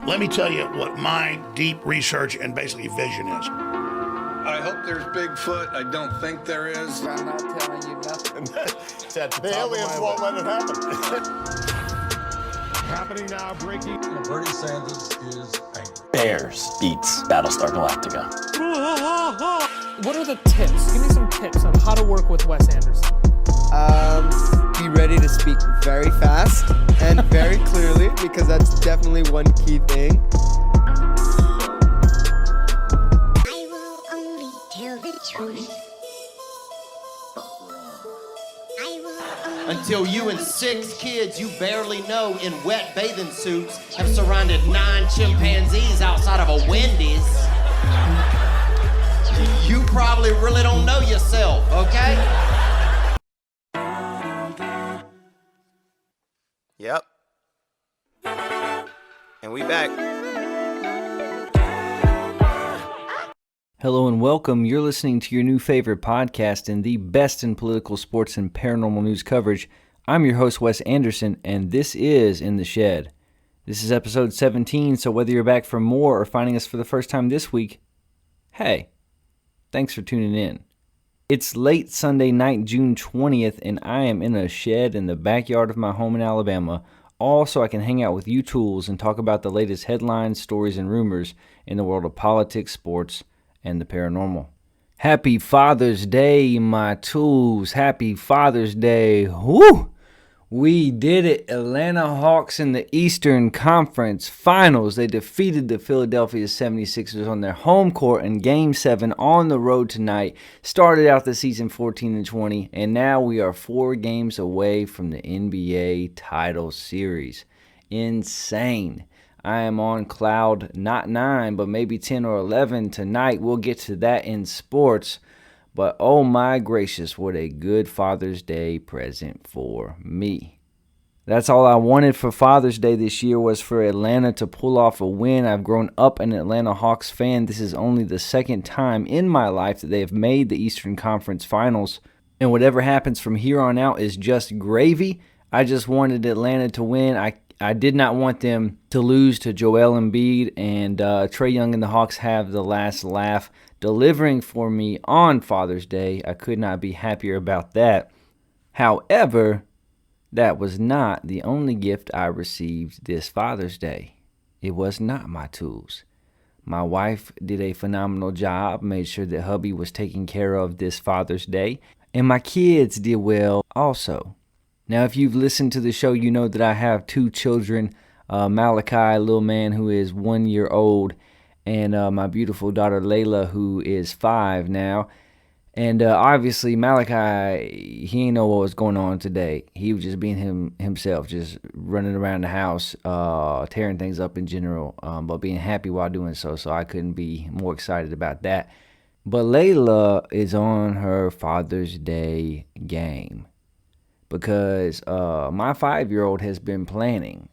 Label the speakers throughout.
Speaker 1: Let me tell you what my deep research and basically vision is.
Speaker 2: I hope there's Bigfoot. I don't think there is.
Speaker 3: I'm not telling you nothing.
Speaker 4: The aliens won't let it happen.
Speaker 5: Happening now, breaking.
Speaker 2: Bernie Sanders is angry.
Speaker 6: Bears beats Battlestar Galactica.
Speaker 7: What are the tips? Give me some tips on how to work with Wes Anderson.
Speaker 3: Be ready to speak very fast and very clearly, because that's definitely one key thing.
Speaker 8: I will only tell the truth. I will only
Speaker 9: Until you and 6 kids you barely know in wet bathing suits have surrounded 9 chimpanzees outside of a Wendy's. You probably really don't know yourself, okay?
Speaker 4: Yep. And we back.
Speaker 10: Hello and welcome. You're listening to your new favorite podcast and the best in political, sports, and paranormal news coverage. I'm your host, Wes Anderson, and this is In the Shed. This is episode 17, so whether you're back for more or finding us for the first time this week, hey, thanks for tuning in. It's late Sunday night, June 20th, and I am in a shed in the backyard of my home in Alabama, all so I can hang out with you tools and talk about the latest headlines, stories, and rumors in the world of politics, sports, and the paranormal. Happy Father's Day, my tools. Happy Father's Day. Woo! We did it. Atlanta Hawks in the Eastern Conference Finals. They defeated the Philadelphia 76ers on their home court in Game 7 on the road tonight. Started out the season 14-20, and now we are 4 games away from the NBA title series. Insane. I am on cloud, not 9, but maybe 10 or 11 tonight. We'll get to that in sports. But oh my gracious, what a good Father's Day present for me. That's all I wanted for Father's Day this year, was for Atlanta to pull off a win. I've grown up an Atlanta Hawks fan. This is only the second time in my life that they have made the Eastern Conference Finals. And whatever happens from here on out is just gravy. I just wanted Atlanta to win. I did not want them to lose to Joel Embiid, and Trae Young and the Hawks have the last laugh, delivering for me on Father's Day. I could not be happier about that. However, that was not the only gift I received this Father's Day. It was not my tools. My wife did a phenomenal job, made sure that hubby was taken care of this Father's Day, and my kids did well also. Now, if you've listened to the show, you know that I have 2 children, Malachi, a little man who is 1 year old, and my beautiful daughter Layla, who is 5 now. And obviously, Malachi, he didn't know what was going on today. He was just being himself, just running around the house, tearing things up in general, but being happy while doing so. So I couldn't be more excited about that. But Layla is on her Father's Day game, because my 5-year-old has been planning.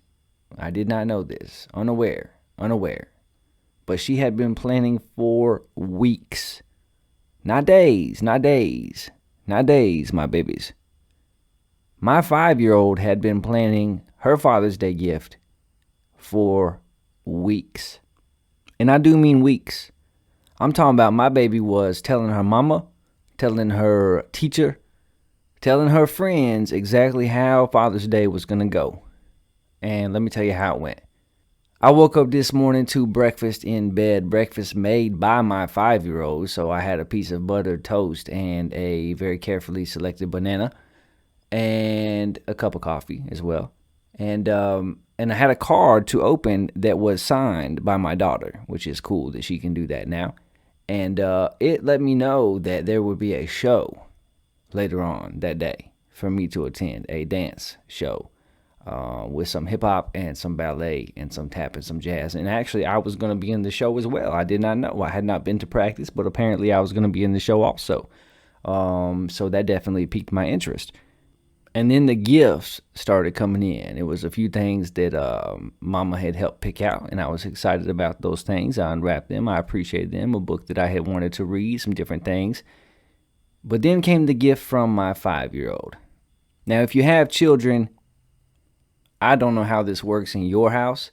Speaker 10: I did not know this. Unaware. But she had been planning for weeks. Not days, my babies. My 5-year-old had been planning her Father's Day gift for weeks. And I do mean weeks. I'm talking about my baby was telling her mama, telling her teacher, telling her friends exactly how Father's Day was going to go. And let me tell you how it went. I woke up this morning to breakfast in bed, breakfast made by my 5-year-old. So I had a piece of buttered toast and a very carefully selected banana and a cup of coffee as well. And I had a card to open that was signed by my daughter, which is cool that she can do that now. And it let me know that there would be a show later on that day for me to attend, a dance show with some hip-hop and some ballet and some tap and some jazz. And actually, I was going to be in the show as well. I did not know. I had not been to practice, but apparently I was going to be in the show also. So that definitely piqued my interest. And then the gifts started coming in. It was a few things that Mama had helped pick out, and I was excited about those things. I unwrapped them. I appreciated them. A book that I had wanted to read, some different things. But then came the gift from my 5-year-old. Now, if you have children, I don't know how this works in your house,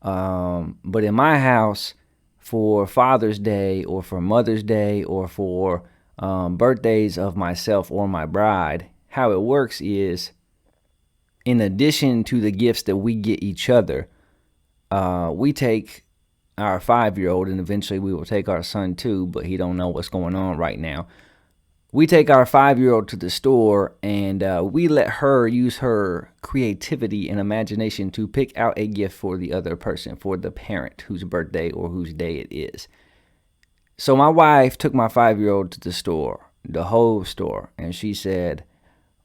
Speaker 10: But in my house, for Father's Day or for Mother's Day or for birthdays of myself or my bride, how it works is, in addition to the gifts that we get each other, we take our 5-year-old, and eventually we will take our son too, but he don't know what's going on right now. We take our 5-year-old to the store, and we let her use her creativity and imagination to pick out a gift for the other person, for the parent whose birthday or whose day it is. So my wife took my 5-year-old to the store, the whole store, and she said,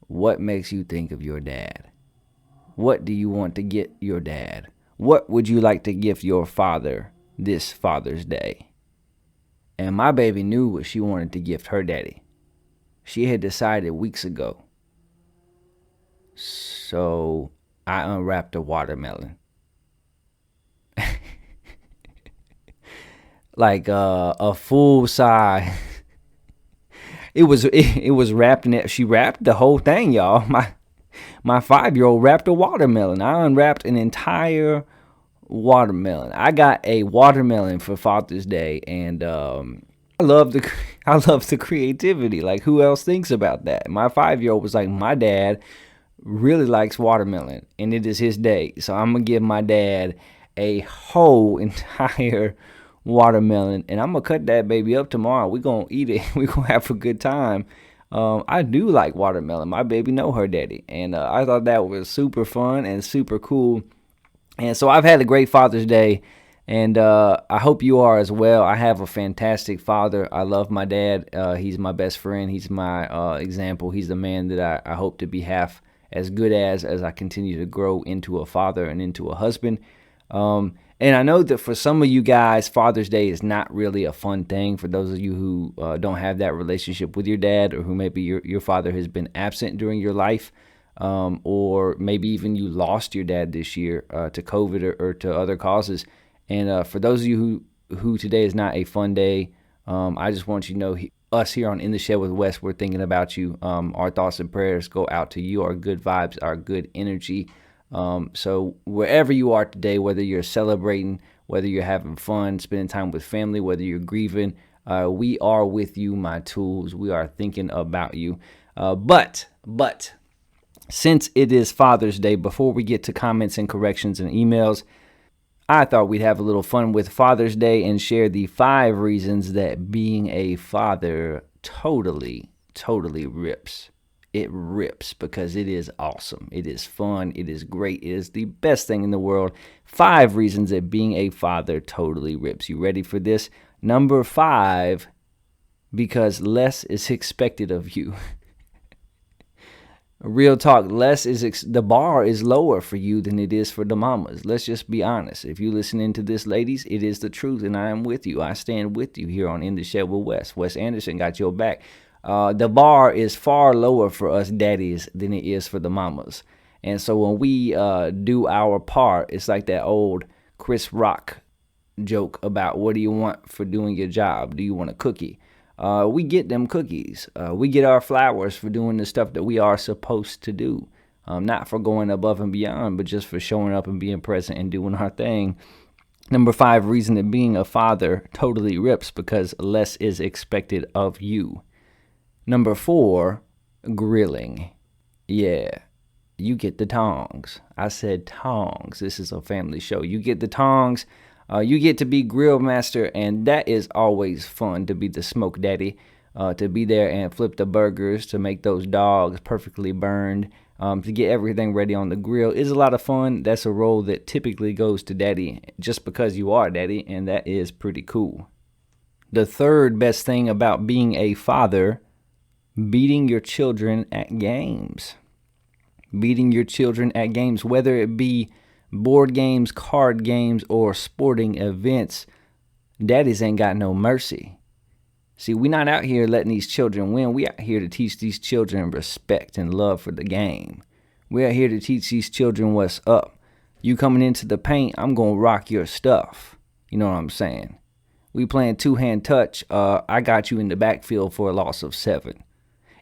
Speaker 10: "What makes you think of your dad? What do you want to get your dad? What would you like to gift your father this Father's Day?" And my baby knew what she wanted to gift her daddy. She had decided weeks ago. So I unwrapped a watermelon. Like a full size. It was wrapped in it. She wrapped the whole thing, y'all. My 5-year-old wrapped a watermelon. I unwrapped an entire watermelon. I got a watermelon for Father's Day, and I love the creativity. Like, who else thinks about that? My 5-year-old was like, my dad really likes watermelon, and it is his day, so I'm gonna give my dad a whole entire watermelon, and I'm gonna cut that baby up tomorrow. We're gonna eat it. We're gonna have a good time. I do like watermelon. My baby know her daddy, and I thought that was super fun and super cool. And so I've had a great Father's Day, and I hope you are as well. I have a fantastic father. I love my dad. He's my best friend. He's my example. He's the man that I hope to be half as good as I continue to grow into a father and into a husband. And I know that for some of you guys, Father's Day is not really a fun thing. For those of you who don't have that relationship with your dad, or who maybe your father has been absent during your life, or maybe even you lost your dad this year to COVID or to other causes. And for those of you who today is not a fun day, I just want you to know, us here on In the Shed with Wes, we're thinking about you. Our thoughts and prayers go out to you, our good vibes, our good energy. So wherever you are today, whether you're celebrating, whether you're having fun, spending time with family, whether you're grieving, we are with you, my tools. We are thinking about you. But since it is Father's Day, before we get to comments and corrections and emails, I thought we'd have a little fun with Father's Day and share the 5 reasons that being a father totally rips. It rips because it is awesome. It is fun. It is great. It is the best thing in the world. 5 reasons that being a father totally rips. You ready for this? Number 5, because less is expected of you. Real talk, the bar is lower for you than it is for the mamas. Let's just be honest. If you listening to this, ladies, it is the truth, and I am with you. I stand with you here on In the Shed with Wes. Wes Anderson got your back. The bar is far lower for us daddies than it is for the mamas. And so when we do our part, it's like that old Chris Rock joke about, what do you want for doing your job? Do you want a cookie? We get them cookies. We get our flowers for doing the stuff that we are supposed to do. Not for going above and beyond, but just for showing up and being present and doing our thing. Number 5 reason that being a father totally rips, because less is expected of you. Number 4, grilling. Yeah, you get the tongs. I said tongs. This is a family show. You get the tongs. You get to be grill master, and that is always fun, to be the smoke daddy, to be there and flip the burgers, to make those dogs perfectly burned, to get everything ready on the grill is a lot of fun. That's a role that typically goes to daddy just because you are daddy, and that is pretty cool. The third best thing about being a father, beating your children at games. Beating your children at games, whether it be board games, card games, or sporting events. Daddies ain't got no mercy. See, we're not out here letting these children win. We out here to teach these children respect and love for the game. We're out here to teach these children what's up. You coming into the paint, I'm going to rock your stuff. You know what I'm saying? We playing 2-hand touch. I got you in the backfield for a loss of 7.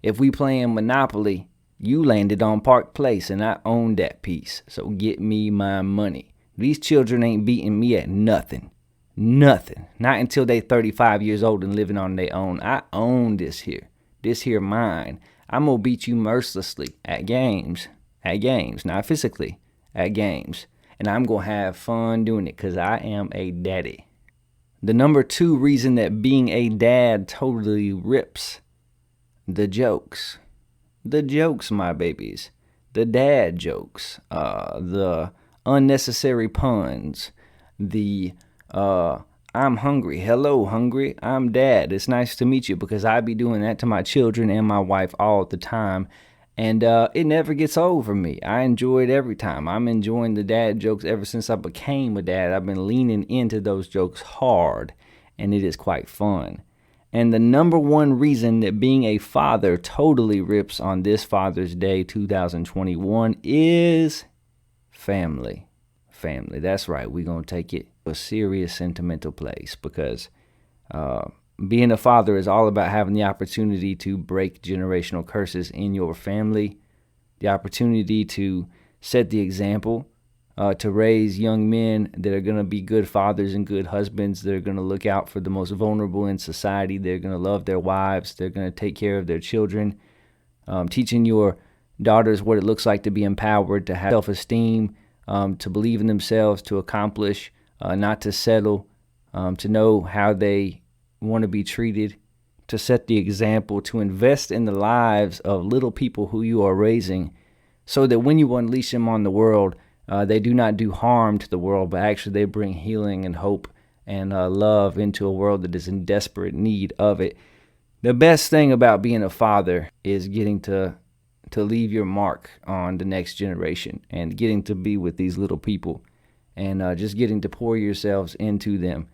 Speaker 10: If we playing Monopoly, you landed on Park Place and I own that piece. So get me my money. These children ain't beating me at nothing. Nothing. Not until they 35 years old and living on their own. I own this here. This here mine. I'm going to beat you mercilessly at games. At games. Not physically. At games. And I'm going to have fun doing it because I am a daddy. The number 2 reason that being a dad totally rips. The jokes. The jokes, my babies. The dad jokes. The unnecessary puns. The I'm hungry. Hello, hungry. I'm dad. It's nice to meet you, because I be doing that to my children and my wife all the time. And it never gets old for me. I enjoy it every time. I'm enjoying the dad jokes ever since I became a dad. I've been leaning into those jokes hard, and it is quite fun. And the number 1 reason that being a father totally rips on this Father's Day 2021 is family. Family. That's right. We're going to take it to a serious sentimental place, because being a father is all about having the opportunity to break generational curses in your family, the opportunity to set the example, to raise young men that are going to be good fathers and good husbands, that are going to look out for the most vulnerable in society. They're going to love their wives. They're going to take care of their children, teaching your daughters what it looks like to be empowered, to have self-esteem, to believe in themselves, to accomplish, not to settle, to know how they want to be treated, to set the example, to invest in the lives of little people who you are raising, so that when you unleash them on the world, they do not do harm to the world, but actually they bring healing and hope and love into a world that is in desperate need of it. The best thing about being a father is getting to leave your mark on the next generation, and getting to be with these little people, and just getting to pour yourselves into them,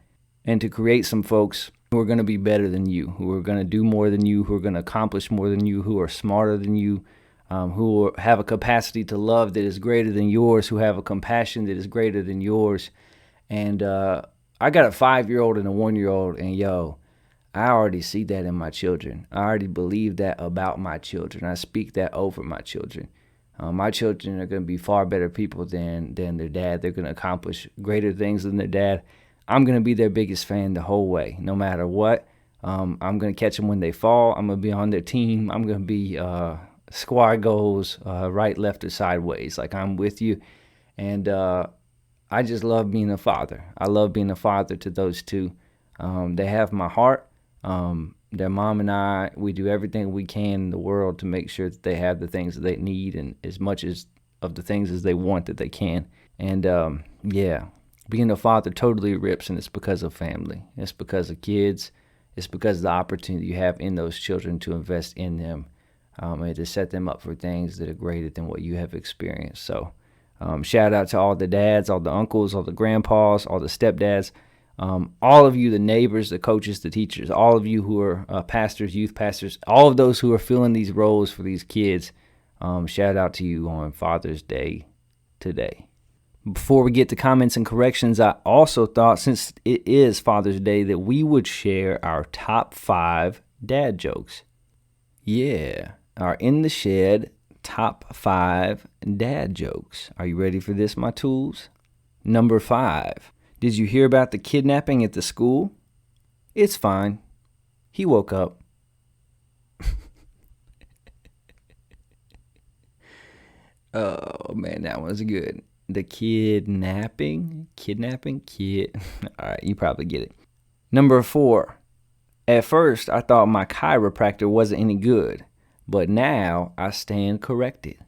Speaker 10: and to create some folks who are going to be better than you, who are going to do more than you, who are going to accomplish more than you, who are smarter than you, who have a capacity to love that is greater than yours, who have a compassion that is greater than yours. And I got a 5-year-old and a 1-year-old, and yo, I already see that in my children. I already believe that about my children. I speak that over my children. My children are going to be far better people than their dad. They're going to accomplish greater things than their dad. I'm going to be their biggest fan the whole way, no matter what. I'm going to catch them when they fall. I'm going to be on their team. I'm going to be squad goals, right, left, or sideways. Like, I'm with you. And I just love being a father. I love being a father to those two. They have my heart. Their mom and I, we do everything we can in the world to make sure that they have the things that they need, and as much as of the things as they want that they can. And yeah, being a father totally rips, and it's because of family. It's because of kids. It's because of the opportunity you have in those children to invest in them, and to set them up for things that are greater than what you have experienced. So shout out to all the dads, all the uncles, all the grandpas, all the stepdads, all of you, the neighbors, the coaches, the teachers, all of you who are pastors, youth pastors, all of those who are filling these roles for these kids. Shout out to you on Father's Day today. Before we get to comments and corrections, I also thought, since it is Father's Day, that we would share our top 5 dad jokes. Yeah, our In the Shed top 5 dad jokes. Are you ready for this, my tools? Number 5. Did you hear about the kidnapping at the school? It's fine. He woke up. Oh, man, that one's good. The kidnapping. All right, you probably get it. Number 4. At first, I thought my chiropractor wasn't any good, but now I stand corrected.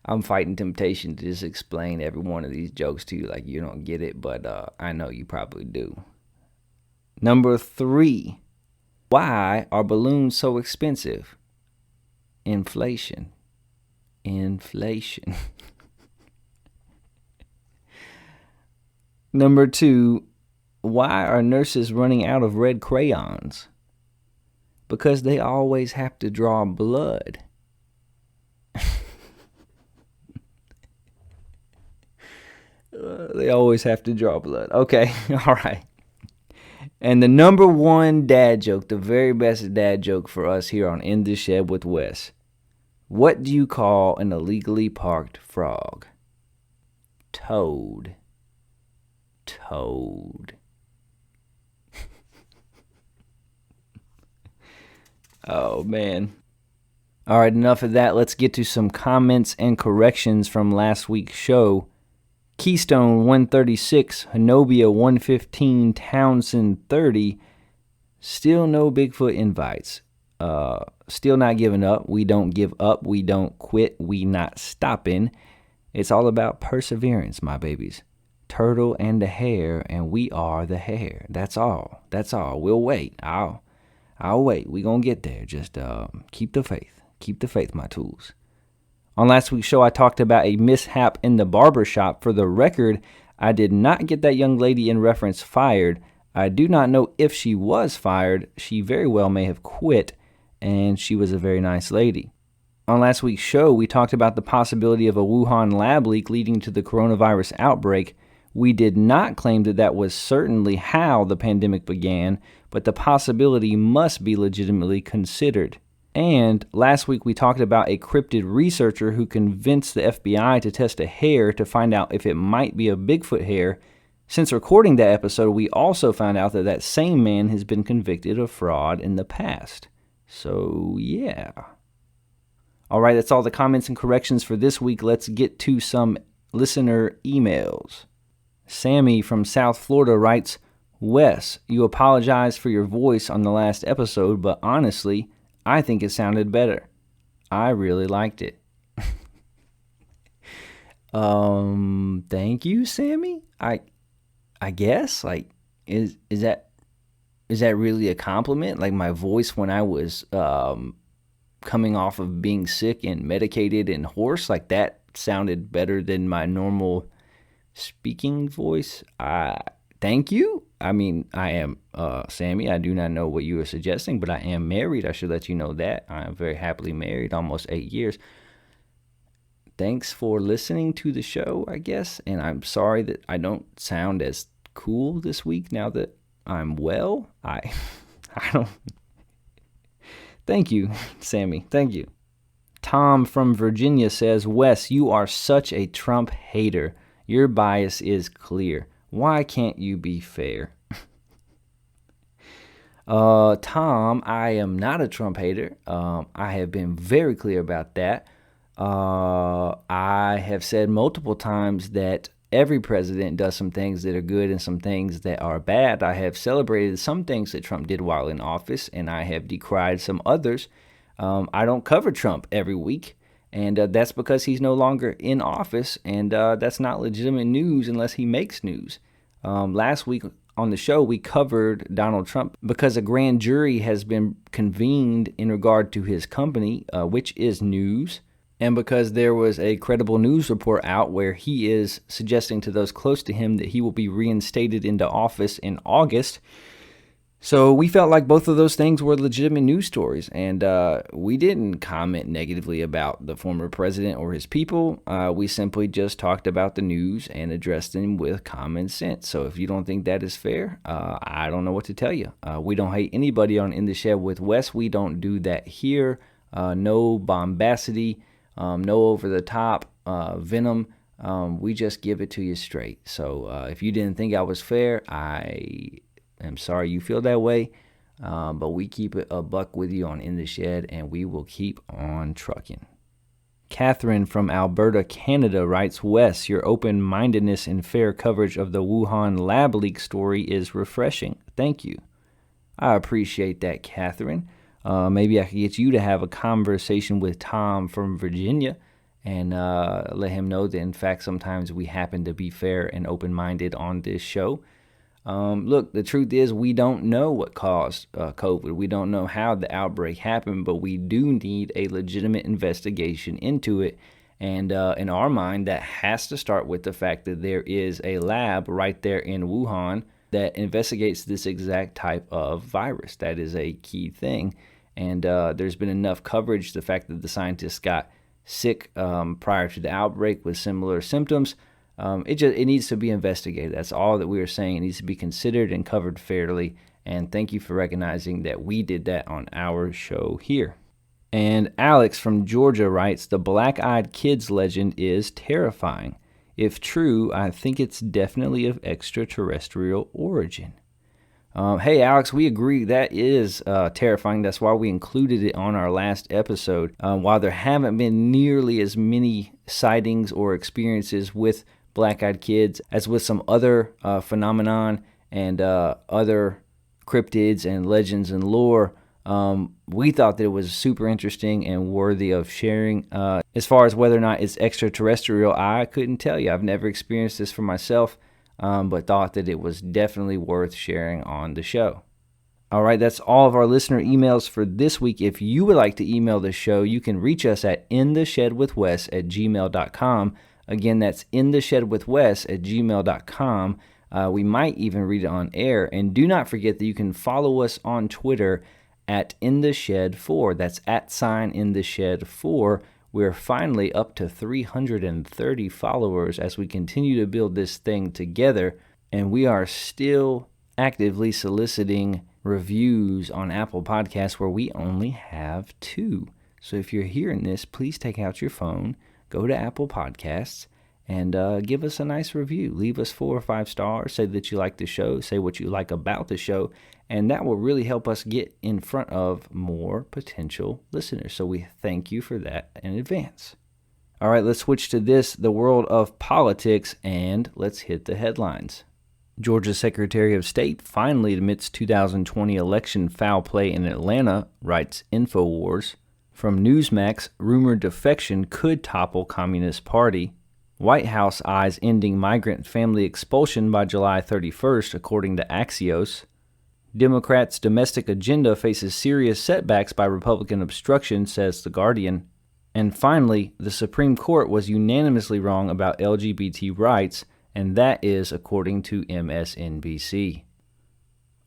Speaker 10: I'm fighting temptation to just explain every one of these jokes to you like you don't get it, but I know you probably do. Number 3. Why are balloons so expensive? Inflation. Number 2. Why are nurses running out of red crayons? Because they always have to draw blood. They always have to draw blood. Okay, all right. And the number 1 dad joke, the very best dad joke for us here on In the Shed with Wes. What do you call an illegally parked frog? Toad. Oh, man. All right, enough of that. Let's get to some comments and corrections from last week's show. Keystone 136, Hanobia 115, Townsend 30. Still no Bigfoot invites. Still not giving up. We don't give up. We don't quit. We not stopping. It's all about perseverance, my babies. Turtle and the hare, and we are the hare. That's all. We'll wait. I'll wait. We gonna get there. Just keep the faith. Keep the faith, my tools. On last week's show, I talked about a mishap in the barber shop. For the record, I did not get that young lady in reference fired. I do not know if she was fired. She very well may have quit, and she was a very nice lady. On last week's show, we talked about the possibility of a Wuhan lab leak leading to the coronavirus outbreak. We did not claim that that was certainly how the pandemic began, but the possibility must be legitimately considered. And last week we talked about a cryptid researcher who convinced the FBI to test a hair to find out if it might be a Bigfoot hair. Since recording that episode, we also found out that that same man has been convicted of fraud in the past. So, yeah. All right, that's all the comments and corrections for this week. Let's get to some listener emails. Sammy from South Florida writes, Wes, you apologized for your voice on the last episode, but honestly, I think it sounded better. I really liked it. Thank you, Sammy. I guess, like, is that really a compliment? Like, my voice when I was coming off of being sick and medicated and hoarse, like, that sounded better than my normal speaking voice. Thank you. I mean, I am Sammy. I do not know what you are suggesting, but I am married. I should let you know that. I am very happily married, almost 8 years. Thanks for listening to the show, I guess. And I'm sorry that I don't sound as cool this week now that I'm well. I don't. Thank you, Sammy. Thank you. Tom from Virginia says, Wes, you are such a Trump hater. Your bias is clear. Why can't you be fair? Tom, I am not a Trump hater. I have been very clear about that. I have said multiple times that every president does some things that are good and some things that are bad. I have celebrated some things that Trump did while in office, and I have decried some others. I don't cover Trump every week. And that's because he's no longer in office, and that's not legitimate news unless he makes news. Last week on the show, we covered Donald Trump because a grand jury has been convened in regard to his company, which is news, and because there was a credible news report out where he is suggesting to those close to him that he will be reinstated into office in August. So we felt like both of those things were legitimate news stories, and we didn't comment negatively about the former president or his people. We simply just talked about the news and addressed them with common sense. So if you don't think that is fair, I don't know what to tell you. We don't hate anybody on In the Shed with Wes. We don't do that here. No bombacity, no over-the-top venom. We just give it to you straight. So if you didn't think I was fair, I'm sorry you feel that way, but we keep it a buck with you on In the Shed, and we will keep on trucking. Catherine from Alberta, Canada writes, Wes, your open-mindedness and fair coverage of the Wuhan lab leak story is refreshing. Thank you. I appreciate that, Catherine. Maybe I could get you to have a conversation with Tom from Virginia and let him know that, in fact, sometimes we happen to be fair and open-minded on this show. Look, the truth is we don't know what caused COVID. We don't know how the outbreak happened, but we do need a legitimate investigation into it. And in our mind, that has to start with the fact that there is a lab right there in Wuhan that investigates this exact type of virus. That is a key thing. And there's been enough coverage, the fact that the scientists got sick prior to the outbreak with similar symptoms. It needs to be investigated. That's all that we are saying. It needs to be considered and covered fairly. And thank you for recognizing that we did that on our show here. And Alex from Georgia writes, the black-eyed kids legend is terrifying. If true, I think it's definitely of extraterrestrial origin. Hey, Alex, we agree that is terrifying. That's why we included it on our last episode. While there haven't been nearly as many sightings or experiences with black-eyed kids as with some other phenomenon and other cryptids and legends and lore, we thought that it was super interesting and worthy of sharing. As far as whether or not it's extraterrestrial, I couldn't tell you. I've never experienced this for myself. But thought that it was definitely worth sharing on the show. All right, that's all of our listener emails for this week. If you would like to email the show, you can reach us at intheshedwithwes@gmail.com. Again, that's intheshedwithwes@gmail.com. We might even read it on air. And do not forget that you can follow us on Twitter at InTheShed4. That's @InTheShed4. We're finally up to 330 followers as we continue to build this thing together, and we are still actively soliciting reviews on Apple Podcasts where we only have 2. So if you're hearing this, please take out your phone, go to Apple Podcasts, and give us a nice review. Leave us 4 or 5 stars, say that you like the show, say what you like about the show, and that will really help us get in front of more potential listeners. So we thank you for that in advance. All right, let's switch to the world of politics, and let's hit the headlines. Georgia's Secretary of State finally admits 2020 election foul play in Atlanta, writes InfoWars. From Newsmax, rumored defection could topple Communist Party. White House eyes ending migrant family expulsion by July 31st, according to Axios. Democrats' domestic agenda faces serious setbacks by Republican obstruction, says The Guardian. And finally, the Supreme Court was unanimously wrong about LGBT rights, and that is according to MSNBC.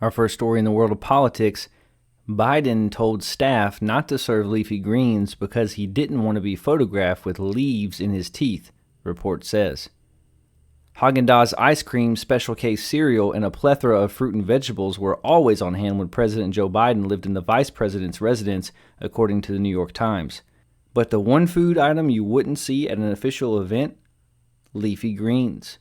Speaker 10: Our first story in the world of politics: Biden told staff not to serve leafy greens because he didn't want to be photographed with leaves in his teeth, report says. Haagen-Dazs ice cream, special case cereal, and a plethora of fruit and vegetables were always on hand when President Joe Biden lived in the vice president's residence, according to the New York Times. But the one food item you wouldn't see at an official event? Leafy greens.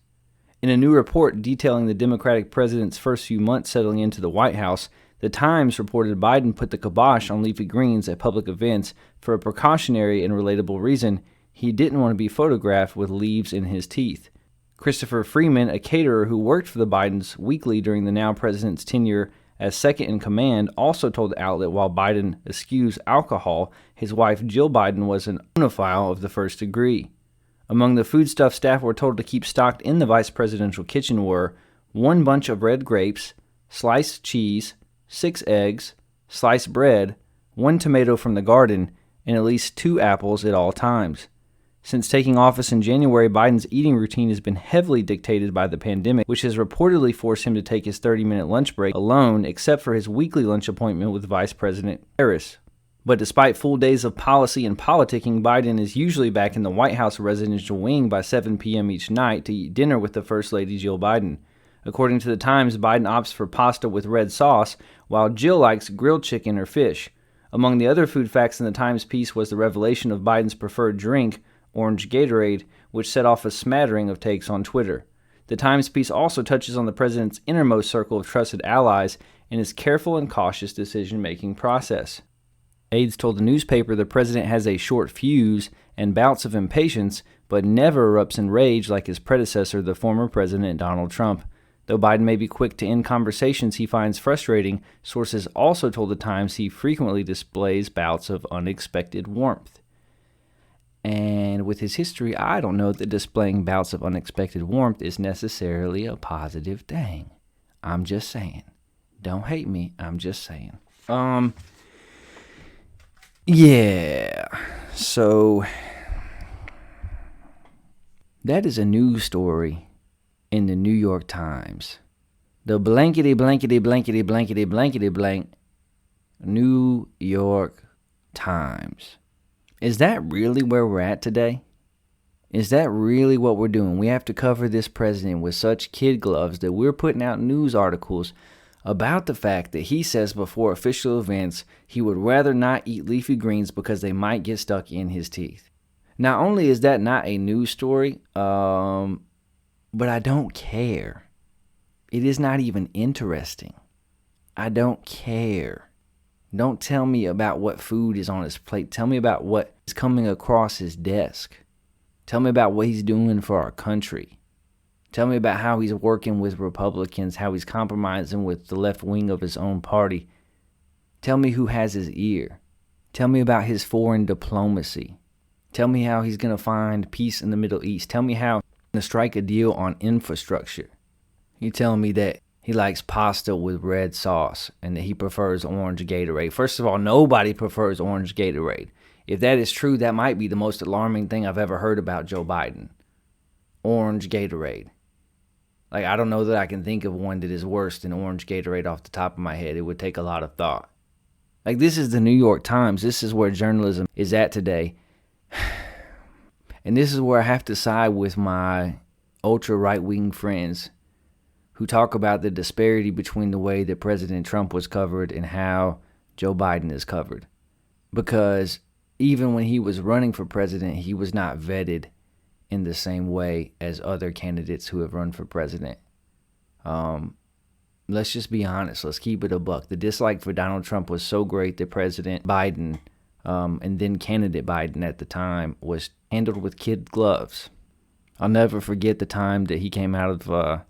Speaker 10: In a new report detailing the Democratic president's first few months settling into the White House, the Times reported Biden put the kibosh on leafy greens at public events for a precautionary and relatable reason: he didn't want to be photographed with leaves in his teeth. Christopher Freeman, a caterer who worked for the Bidens weekly during the now president's tenure as second in command, also told the outlet while Biden eschews alcohol, his wife Jill Biden was an onophile of the first degree. Among the foodstuff staff were told to keep stocked in the vice presidential kitchen were 1 bunch of red grapes, sliced cheese, 6 eggs, sliced bread, 1 tomato from the garden, and at least 2 apples at all times. Since taking office in January, Biden's eating routine has been heavily dictated by the pandemic, which has reportedly forced him to take his 30-minute lunch break alone, except for his weekly lunch appointment with Vice President Harris. But despite full days of policy and politicking, Biden is usually back in the White House residential wing by 7 p.m. each night to eat dinner with the First Lady Jill Biden. According to the Times, Biden opts for pasta with red sauce, while Jill likes grilled chicken or fish. Among the other food facts in the Times piece was the revelation of Biden's preferred drink, Orange Gatorade, which set off a smattering of takes on Twitter. The Times piece also touches on the president's innermost circle of trusted allies and his careful and cautious decision-making process. Aides told the newspaper the president has a short fuse and bouts of impatience, but never erupts in rage like his predecessor, the former President Donald Trump. Though Biden may be quick to end conversations he finds frustrating, sources also told the Times he frequently displays bouts of unexpected warmth. And with his history, I don't know that displaying bouts of unexpected warmth is necessarily a positive thing. I'm just saying. Don't hate me. I'm just saying. Yeah. So that is a news story in the New York Times. The blankety blankety blankety blankety blankety blank New York Times. Is that really where we're at today? Is that really what we're doing? We have to cover this president with such kid gloves that we're putting out news articles about the fact that he says before official events he would rather not eat leafy greens because they might get stuck in his teeth. Not only is that not a news story, but I don't care. It is not even interesting. I don't care. Don't tell me about what food is on his plate. Tell me about what is coming across his desk. Tell me about what he's doing for our country. Tell me about how he's working with Republicans, how he's compromising with the left wing of his own party. Tell me who has his ear. Tell me about his foreign diplomacy. Tell me how he's going to find peace in the Middle East. Tell me how he's going to strike a deal on infrastructure. You're telling me that he likes pasta with red sauce and that he prefers orange Gatorade. First of all, nobody prefers orange Gatorade. If that is true, that might be the most alarming thing I've ever heard about Joe Biden. Orange Gatorade. Like, I don't know that I can think of one that is worse than orange Gatorade off the top of my head. It would take a lot of thought. Like, this is the New York Times. This is where journalism is at today. And this is where I have to side with my ultra right-wing friends who talk about the disparity between the way that President Trump was covered and how Joe Biden is covered. Because even when he was running for president, he was not vetted in the same way as other candidates who have run for president. Let's just be honest. Let's keep it a buck. The dislike for Donald Trump was so great that President Biden, and then candidate Biden at the time, was handled with kid gloves. I'll never forget the time that he came out of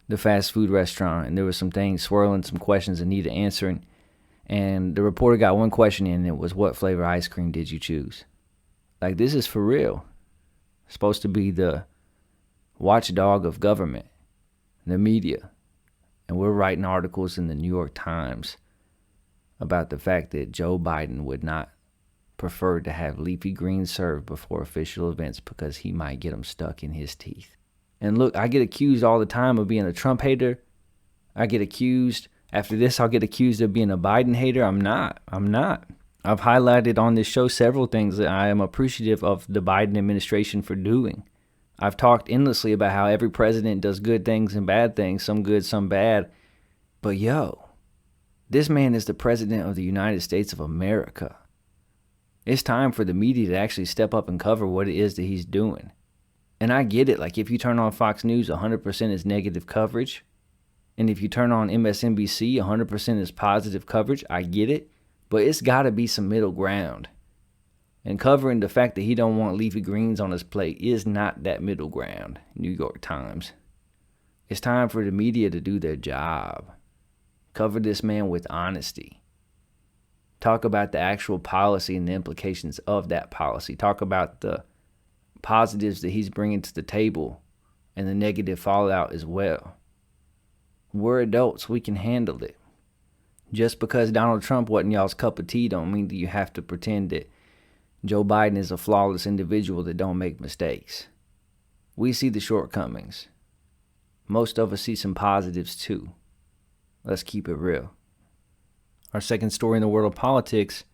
Speaker 10: the fast food restaurant and there was some things swirling, some questions that needed answering. And the reporter got one question in, and it was, what flavor ice cream did you choose? Like, this is for real. Supposed to be the watchdog of government, the media. And we're writing articles in the New York Times about the fact that Joe Biden would not prefer to have leafy greens served before official events because he might get them stuck in his teeth. And look, I get accused all the time of being a Trump hater. I get accused, after this, I'll get accused of being a Biden hater. I'm not. I've highlighted on this show several things that I am appreciative of the Biden administration for doing. I've talked endlessly about how every president does good things and bad things, some good, some bad. But this man is the president of the United States of America. It's time for the media to actually step up and cover what it is that he's doing. And I get it. Like, if you turn on Fox News, 100% is negative coverage. And if you turn on MSNBC, 100% is positive coverage. I get it. But it's got to be some middle ground. And covering the fact that he don't want leafy greens on his plate is not that middle ground. New York Times. It's time for the media to do their job. Cover this man with honesty. Talk about the actual policy and the implications of that policy. Talk about the positives that he's bringing to the table and the negative fallout as well. We're adults. We can handle it. Just because Donald Trump wasn't y'all's cup of tea don't mean that you have to pretend that Joe Biden is a flawless individual that don't make mistakes. We see the shortcomings. Most of us see some positives too. Let's keep it real. Our second story in the world of politics: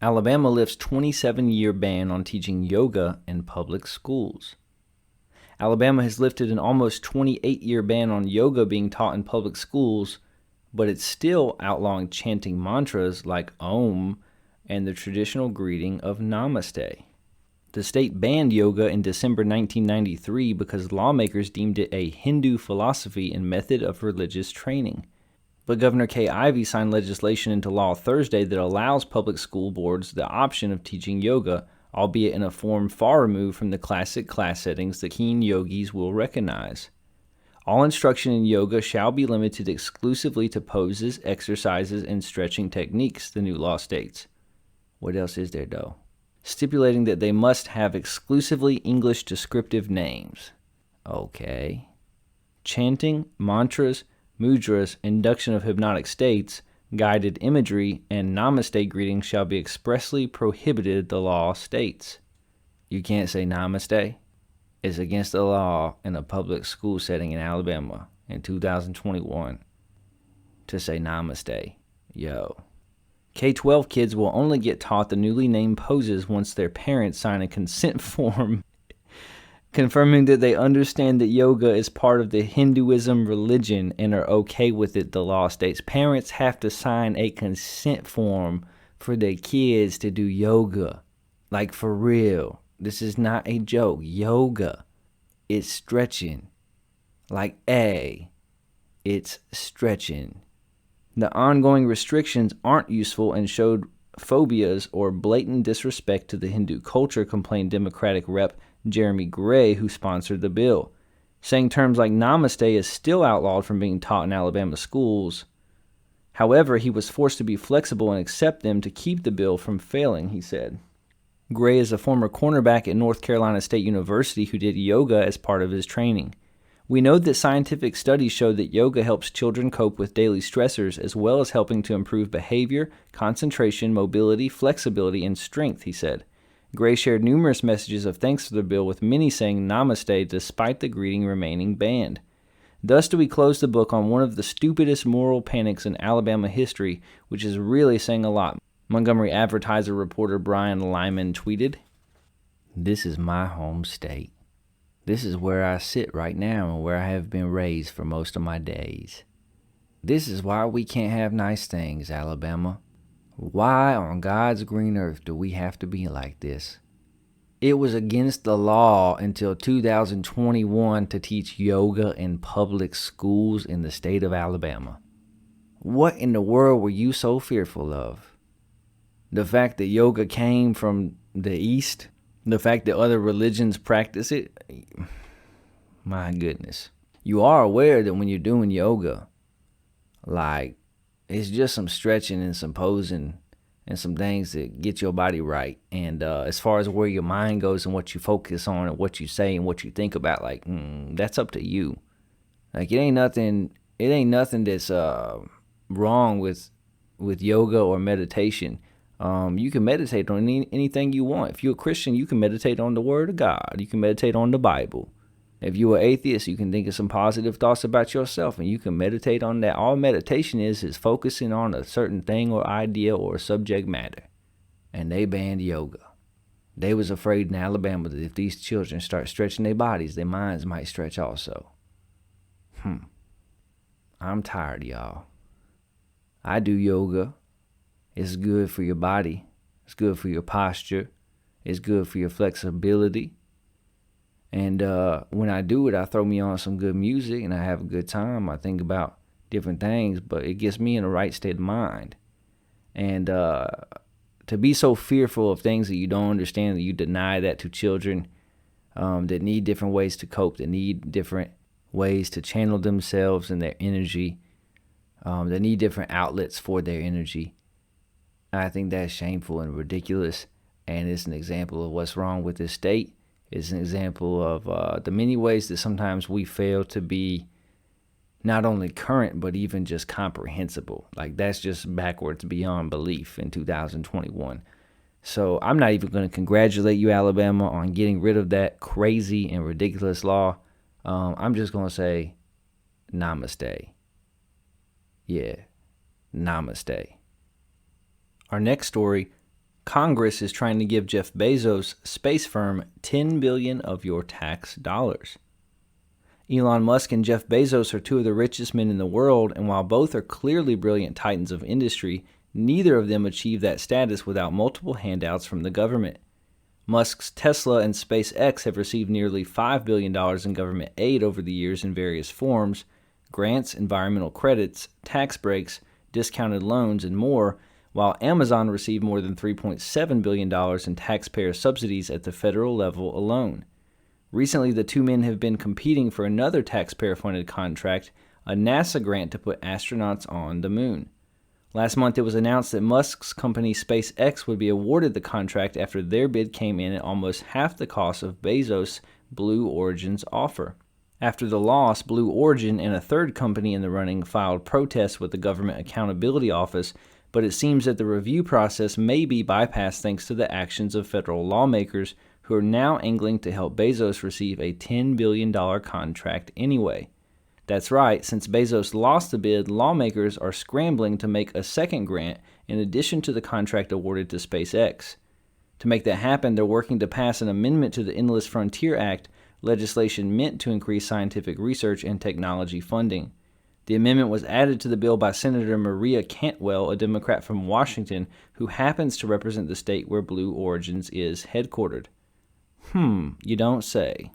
Speaker 10: Alabama lifts 27-year ban on teaching yoga in public schools. Alabama has lifted an almost 28-year ban on yoga being taught in public schools, but it's still outlawing chanting mantras like Om and the traditional greeting of Namaste. The state banned yoga in December 1993 because lawmakers deemed it a Hindu philosophy and method of religious training. But Governor Kay Ivey signed legislation into law Thursday that allows public school boards the option of teaching yoga, albeit in a form far removed from the classic class settings that keen yogis will recognize. All instruction in yoga shall be limited exclusively to poses, exercises, and stretching techniques, the new law states. What else is there, though? Stipulating that they must have exclusively English descriptive names. Okay. Chanting, mantras, mudras, induction of hypnotic states, guided imagery, and namaste greetings shall be expressly prohibited, the law states. You can't say namaste. It's against the law in a public school setting in Alabama in 2021 to say namaste. K-12 kids will only get taught the newly named poses once their parents sign a consent form confirming that they understand that yoga is part of the Hinduism religion and are okay with it, the law states. Parents have to sign a consent form for their kids to do yoga. Like, for real. This is not a joke. Yoga. It's stretching. Like it's stretching. The ongoing restrictions aren't useful and showed phobias or blatant disrespect to the Hindu culture, complained Democratic Rep. Jeremy Gray, who sponsored the bill. Saying terms like namaste is still outlawed from being taught in Alabama schools. However, he was forced to be flexible and accept them to keep the bill from failing, he said. Gray is a former cornerback at North Carolina State University who did yoga as part of his training. We know that scientific studies show that yoga helps children cope with daily stressors as well as helping to improve behavior, concentration, mobility, flexibility, and strength, he said. Gray shared numerous messages of thanks for the bill, with many saying namaste despite the greeting remaining banned. Thus do we close the book on one of the stupidest moral panics in Alabama history, which is really saying a lot. Montgomery Advertiser reporter Brian Lyman tweeted, "This is my home state. This is where I sit right now and where I have been raised for most of my days. This is why we can't have nice things, Alabama. Why on God's green earth do we have to be like this? It was against the law until 2021 to teach yoga in public schools in the state of Alabama. What in the world were you so fearful of? The fact that yoga came from the East? The fact that other religions practice it? My goodness. You are aware that when you're doing yoga, it's just some stretching and some posing and some things that get your body right. And as far as where your mind goes and what you focus on and what you say and what you think about, that's up to you. It ain't nothing that's wrong with yoga or meditation. You can meditate on anything you want. If you're a Christian, you can meditate on the Word of God. You can meditate on the Bible. If you're an atheist, you can think of some positive thoughts about yourself, and you can meditate on that. All meditation is focusing on a certain thing or idea or subject matter. And they banned yoga. They was afraid in Alabama that if these children start stretching their bodies, their minds might stretch also. I'm tired, y'all. I do yoga. It's good for your body. It's good for your posture. It's good for your flexibility. And when I do it, I throw me on some good music and I have a good time. I think about different things, but it gets me in the right state of mind. And to be so fearful of things that you don't understand, that you deny that to children that need different ways to cope, that need different ways to channel themselves and their energy, that need different outlets for their energy. I think that's shameful and ridiculous, and it's an example of what's wrong with this state. It's an example of the many ways that sometimes we fail to be not only current, but even just comprehensible. That's just backwards beyond belief in 2021. So I'm not even going to congratulate you, Alabama, on getting rid of that crazy and ridiculous law. I'm just going to say namaste. Yeah, namaste. Our next story, Congress is trying to give Jeff Bezos' space firm $10 billion of your tax dollars. Elon Musk and Jeff Bezos are two of the richest men in the world, and while both are clearly brilliant titans of industry, neither of them achieved that status without multiple handouts from the government. Musk's Tesla and SpaceX have received nearly $5 billion in government aid over the years in various forms: grants, environmental credits, tax breaks, discounted loans, and more, while Amazon received more than $3.7 billion in taxpayer subsidies at the federal level alone. Recently, the two men have been competing for another taxpayer-funded contract, a NASA grant to put astronauts on the moon. Last month, it was announced that Musk's company SpaceX would be awarded the contract after their bid came in at almost half the cost of Bezos' Blue Origin's offer. After the loss, Blue Origin and a third company in the running filed protests with the Government Accountability Office, but it seems that the review process may be bypassed thanks to the actions of federal lawmakers who are now angling to help Bezos receive a $10 billion contract anyway. That's right, since Bezos lost the bid, lawmakers are scrambling to make a second grant in addition to the contract awarded to SpaceX. To make that happen, they're working to pass an amendment to the Endless Frontier Act, legislation meant to increase scientific research and technology funding. The amendment was added to the bill by Senator Maria Cantwell, a Democrat from Washington, who happens to represent the state where Blue Origins is headquartered. You don't say.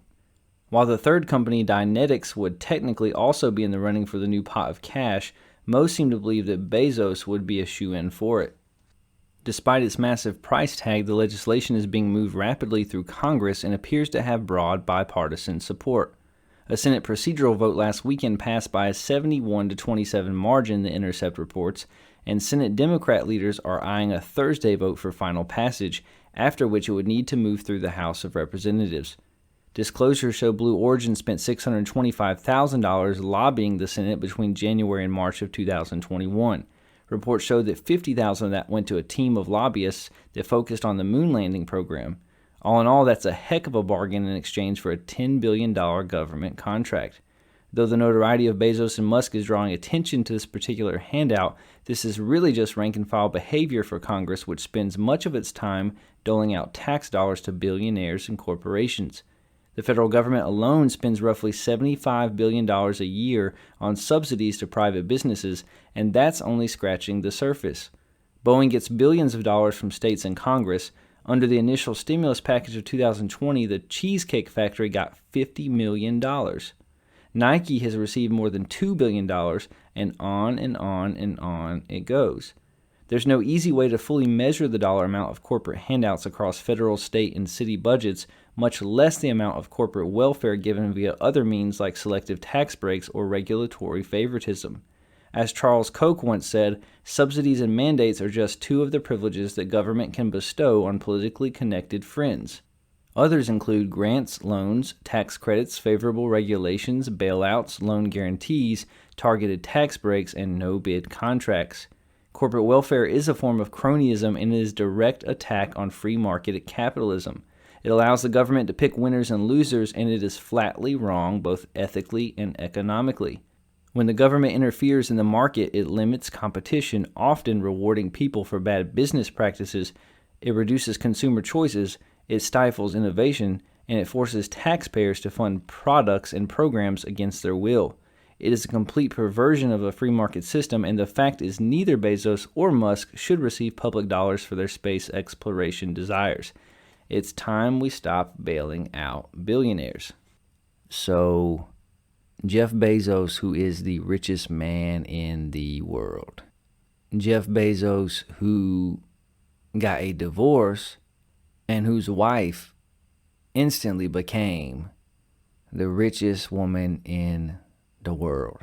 Speaker 10: While the third company, Dynetics, would technically also be in the running for the new pot of cash, most seem to believe that Bezos would be a shoo-in for it. Despite its massive price tag, the legislation is being moved rapidly through Congress and appears to have broad bipartisan support. A Senate procedural vote last weekend passed by a 71-27 margin, The Intercept reports, and Senate Democrat leaders are eyeing a Thursday vote for final passage, after which it would need to move through the House of Representatives. Disclosures show Blue Origin spent $625,000 lobbying the Senate between January and March of 2021. Reports show that $50,000 of that went to a team of lobbyists that focused on the moon landing program. All in all, that's a heck of a bargain in exchange for a $10 billion government contract. Though the notoriety of Bezos and Musk is drawing attention to this particular handout, this is really just rank-and-file behavior for Congress, which spends much of its time doling out tax dollars to billionaires and corporations. The federal government alone spends roughly $75 billion a year on subsidies to private businesses, and that's only scratching the surface. Boeing gets billions of dollars from states and Congress. Under the initial stimulus package of 2020, the Cheesecake Factory got $50 million. Nike has received more than $2 billion, and on and on and on it goes. There's no easy way to fully measure the dollar amount of corporate handouts across federal, state, and city budgets, much less the amount of corporate welfare given via other means like selective tax breaks or regulatory favoritism. As Charles Koch once said, subsidies and mandates are just two of the privileges that government can bestow on politically connected friends. Others include grants, loans, tax credits, favorable regulations, bailouts, loan guarantees, targeted tax breaks, and no-bid contracts. Corporate welfare is a form of cronyism and is a direct attack on free market capitalism. It allows the government to pick winners and losers, and it is flatly wrong both ethically and economically. When the government interferes in the market, it limits competition, often rewarding people for bad business practices. It reduces consumer choices, it stifles innovation, and it forces taxpayers to fund products and programs against their will. It is a complete perversion of a free market system, and the fact is neither Bezos or Musk should receive public dollars for their space exploration desires. It's time we stop bailing out billionaires. So, Jeff Bezos, who is the richest man in the world. Jeff Bezos, who got a divorce and whose wife instantly became the richest woman in the world.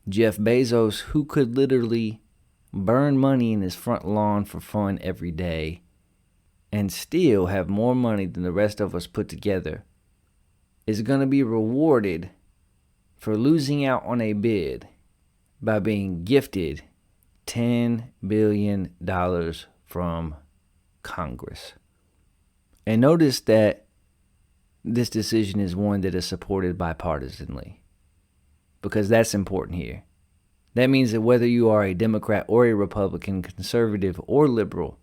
Speaker 10: Jeff Bezos, who could literally burn money in his front lawn for fun every day and still have more money than the rest of us put together, is going to be rewarded for losing out on a bid by being gifted $10 billion from Congress. And notice that this decision is one that is supported bipartisanly, because that's important here. That means that whether you are a Democrat or a Republican, conservative or liberal,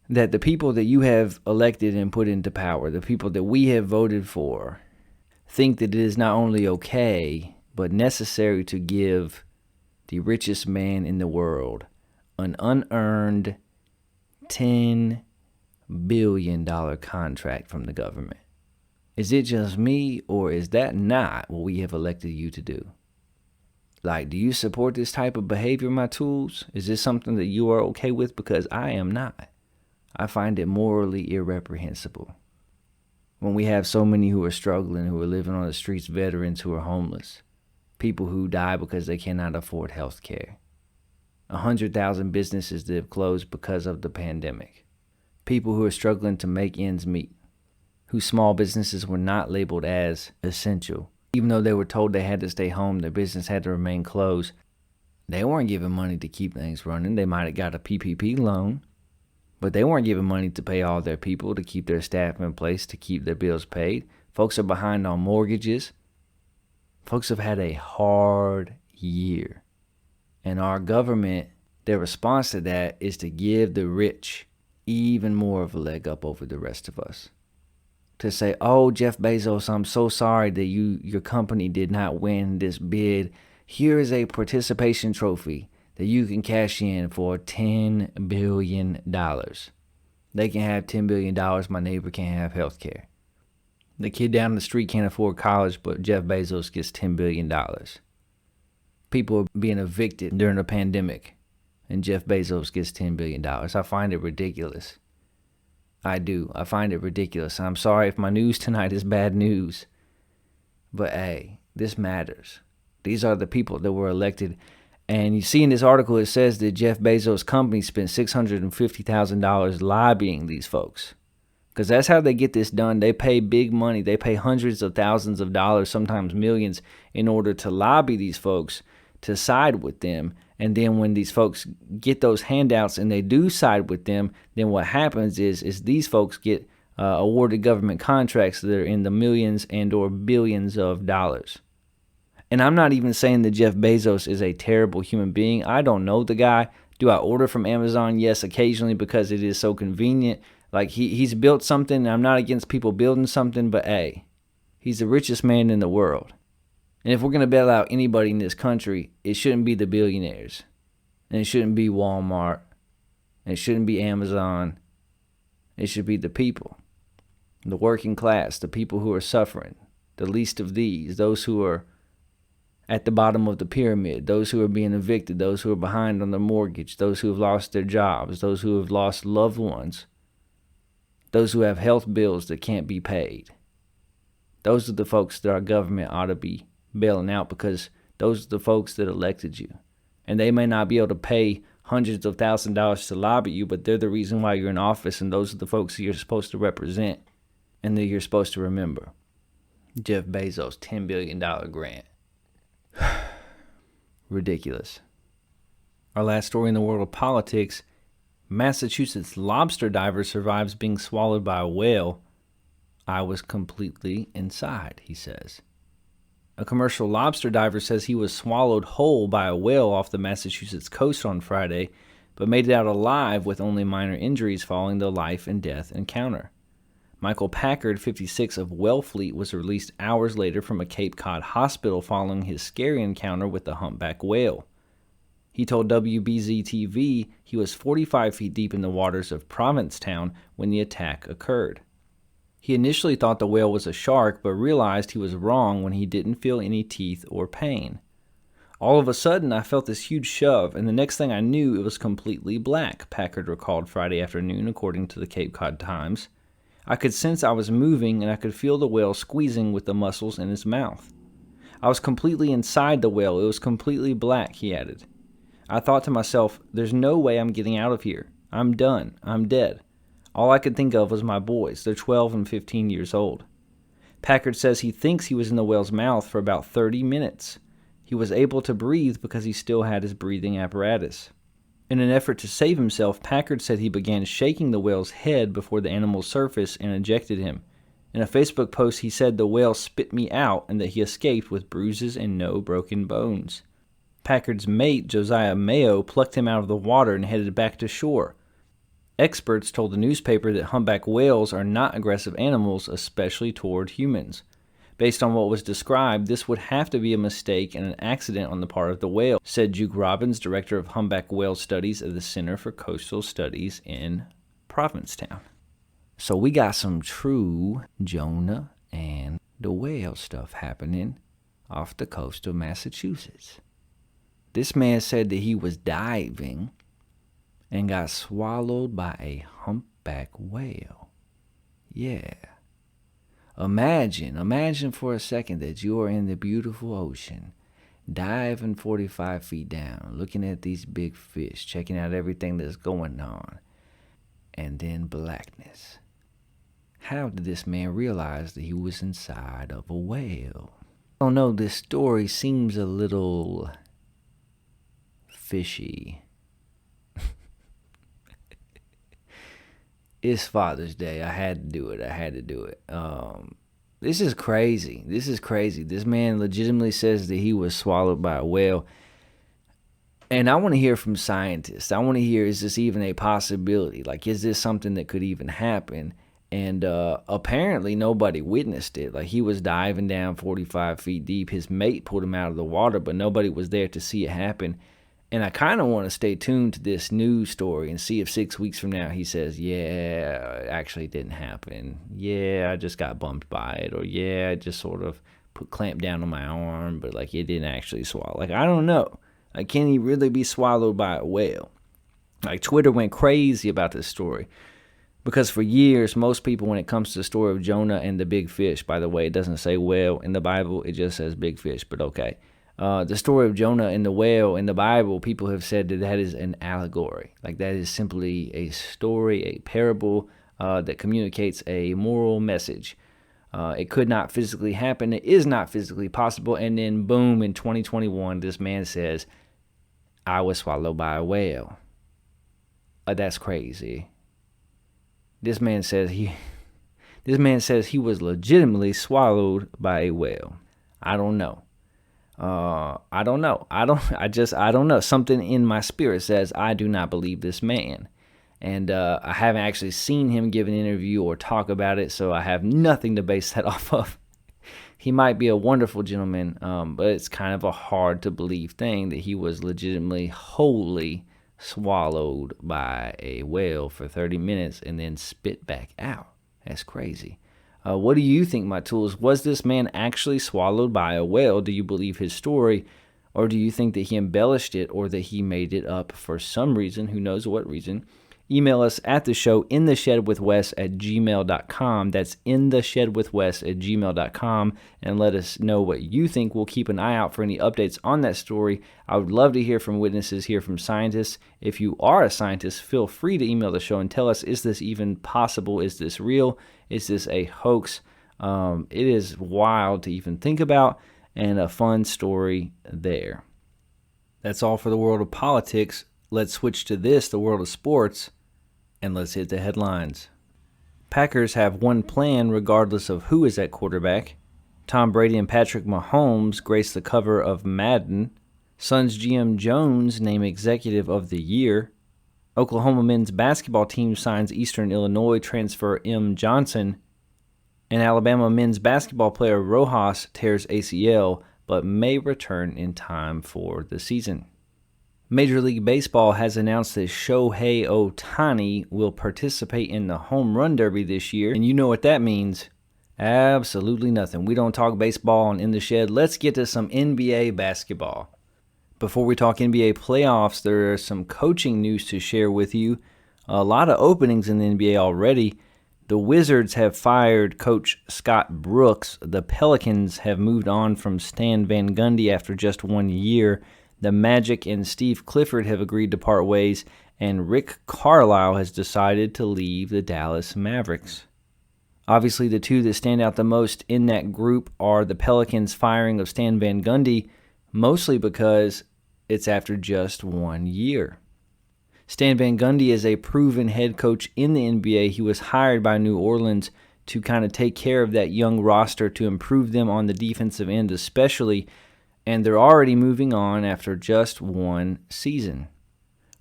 Speaker 10: that the people that you have elected and put into power, the people that we have voted for, think that it is not only okay, but necessary to give the richest man in the world an unearned $10 billion contract from the government. Is it just me, or is that not what we have elected you to do? Like, do you support this type of behavior, my tools? Is this something that you are okay with? Because I am not. I find it morally irreprehensible. When we have so many who are struggling, who are living on the streets, veterans who are homeless, people who die because they cannot afford health care, 100,000 businesses that have closed because of the pandemic, people who are struggling to make ends meet, whose small businesses were not labeled as essential. Even though they were told they had to stay home, their business had to remain closed. They weren't given money to keep things running. They might have got a PPP loan, but they weren't given money to pay all their people, to keep their staff in place, to keep their bills paid. Folks are behind on mortgages. Folks have had a hard year. And our government, their response to that is to give the rich even more of a leg up over the rest of us. To say, oh, Jeff Bezos, I'm so sorry that your company did not win this bid. Here is a participation trophy that you can cash in for $10 billion. They can have $10 billion. My neighbor can't have health care. The kid down the street can't afford college, but Jeff Bezos gets $10 billion. People are being evicted during a pandemic, and Jeff Bezos gets $10 billion. I find it ridiculous. I do. I find it ridiculous. I'm sorry if my news tonight is bad news. But hey, this matters. These are the people that were elected. And you see in this article, it says that Jeff Bezos' company spent $650,000 lobbying these folks. Because that's how they get this done. They pay big money. They pay hundreds of thousands of dollars, sometimes millions, in order to lobby these folks to side with them. And then when these folks get those handouts and they do side with them, then what happens is these folks get awarded government contracts that are in the millions and or billions of dollars. And I'm not even saying that Jeff Bezos is a terrible human being. I don't know the guy. Do I order from Amazon? Yes, occasionally, because it is so convenient. Like, he's built something, and I'm not against people building something, but hey, he's the richest man in the world. And if we're going to bail out anybody in this country, it shouldn't be the billionaires. And it shouldn't be Walmart. And it shouldn't be Amazon. It should be the people. The working class, the people who are suffering. The least of these, those who are at the bottom of the pyramid, those who are being evicted, those who are behind on their mortgage, those who have lost their jobs, those who have lost loved ones, those who have health bills that can't be paid. Those are the folks that our government ought to be bailing out, because those are the folks that elected you. And they may not be able to pay hundreds of thousands of dollars to lobby you, but they're the reason why you're in office, and those are the folks that you're supposed to represent and that you're supposed to remember. Jeff Bezos, $10 billion grant. Ridiculous. Our last story in the world of politics: Massachusetts lobster diver survives being swallowed by a whale. I was completely inside, he says. A commercial lobster diver says he was swallowed whole by a whale off the Massachusetts coast on Friday, but made it out alive with only minor injuries following the life and death encounter. Michael Packard, 56, of Wellfleet, was released hours later from a Cape Cod hospital following his scary encounter with the humpback whale. He told WBZ-TV he was 45 feet deep in the waters of Provincetown when the attack occurred. He initially thought the whale was a shark, but realized he was wrong when he didn't feel any teeth or pain. All of a sudden, I felt this huge shove, and the next thing I knew, it was completely black, Packard recalled Friday afternoon, according to the Cape Cod Times. I could sense I was moving, and I could feel the whale squeezing with the muscles in his mouth. I was completely inside the whale. It was completely black, he added. I thought to myself, there's no way I'm getting out of here. I'm done. I'm dead. All I could think of was my boys. They're 12 and 15 years old. Packard says he thinks he was in the whale's mouth for about 30 minutes. He was able to breathe because he still had his breathing apparatus. In an effort to save himself, Packard said he began shaking the whale's head before the animal surfaced and ejected him. In a Facebook post, he said the whale spit me out and that he escaped with bruises and no broken bones. Packard's mate, Josiah Mayo, plucked him out of the water and headed back to shore. Experts told the newspaper that humpback whales are not aggressive animals, especially toward humans. Based on what was described, this would have to be a mistake and an accident on the part of the whale, said Duke Robbins, director of humpback whale studies at the Center for Coastal Studies in Provincetown. So we got some true Jonah and the whale stuff happening off the coast of Massachusetts. This man said that he was diving and got swallowed by a humpback whale. Yeah. Imagine for a second that you are in the beautiful ocean, diving 45 feet down, looking at these big fish, checking out everything that's going on, and then blackness. How did this man realize that he was inside of a whale? I don't know, this story seems a little fishy. It's Father's Day. I had to do it. This is crazy. This man legitimately says that he was swallowed by a whale. And I want to hear from scientists. I want to hear, is this even a possibility? Like, is this something that could even happen? And apparently nobody witnessed it. Like, he was diving down 45 feet deep. His mate pulled him out of the water, but nobody was there to see it happen. And I kind of want to stay tuned to this news story and see if 6 weeks from now he says, yeah, it actually didn't happen. Yeah, I just got bumped by it. Or yeah, I just sort of clamped down on my arm, but like it didn't actually swallow. Like, I don't know. Like, can he really be swallowed by a whale? Like, Twitter went crazy about this story. Because for years, most people, when it comes to the story of Jonah and the big fish, by the way, it doesn't say whale in the Bible, it just says big fish, but okay. The story of Jonah and the whale in the Bible, people have said that is an allegory. Like, that is simply a story, a parable that communicates a moral message. It could not physically happen. It is not physically possible. And then, boom, in 2021, this man says, I was swallowed by a whale. That's crazy. This man says he was legitimately swallowed by a whale. I don't know. I don't know. Something in my spirit says I do not believe this man. And I haven't actually seen him give an interview or talk about it, so I have nothing to base that off of. He might be a wonderful gentleman, but it's kind of a hard to believe thing that he was legitimately wholly swallowed by a whale for 30 minutes and then spit back out. That's crazy. What do you think, my tools? Was this man actually swallowed by a whale? Do you believe his story? Or do you think that he embellished it or that he made it up for some reason? Who knows what reason? Email us at the show intheshedwithwes@gmail.com. That's intheshedwithwes@gmail.com, and let us know what you think. We'll keep an eye out for any updates on that story. I would love to hear from witnesses, hear from scientists. If you are a scientist, feel free to email the show and tell us, is this even possible? Is this real? Is this a hoax? It is wild to even think about, and a fun story there. That's all for the world of politics. Let's switch to the world of sports. And let's hit the headlines. Packers have one plan regardless of who is at quarterback. Tom Brady and Patrick Mahomes grace the cover of Madden. Suns GM Jones named Executive of the Year. Oklahoma men's basketball team signs Eastern Illinois transfer M. Johnson. And Alabama men's basketball player Rojas tears ACL but may return in time for the season. Major League Baseball has announced that Shohei Ohtani will participate in the Home Run Derby this year, and you know what that means. Absolutely nothing. We don't talk baseball on In the Shed. Let's get to some NBA basketball. Before we talk NBA playoffs, there are some coaching news to share with you. A lot of openings in the NBA already. The Wizards have fired Coach Scott Brooks. The Pelicans have moved on from Stan Van Gundy after just 1 year. The Magic and Steve Clifford have agreed to part ways, and Rick Carlisle has decided to leave the Dallas Mavericks. Obviously, the two that stand out the most in that group are the Pelicans' firing of Stan Van Gundy, mostly because it's after just 1 year. Stan Van Gundy is a proven head coach in the NBA. He was hired by New Orleans to kind of take care of that young roster, to improve them on the defensive end especially, and they're already moving on after just 1 season.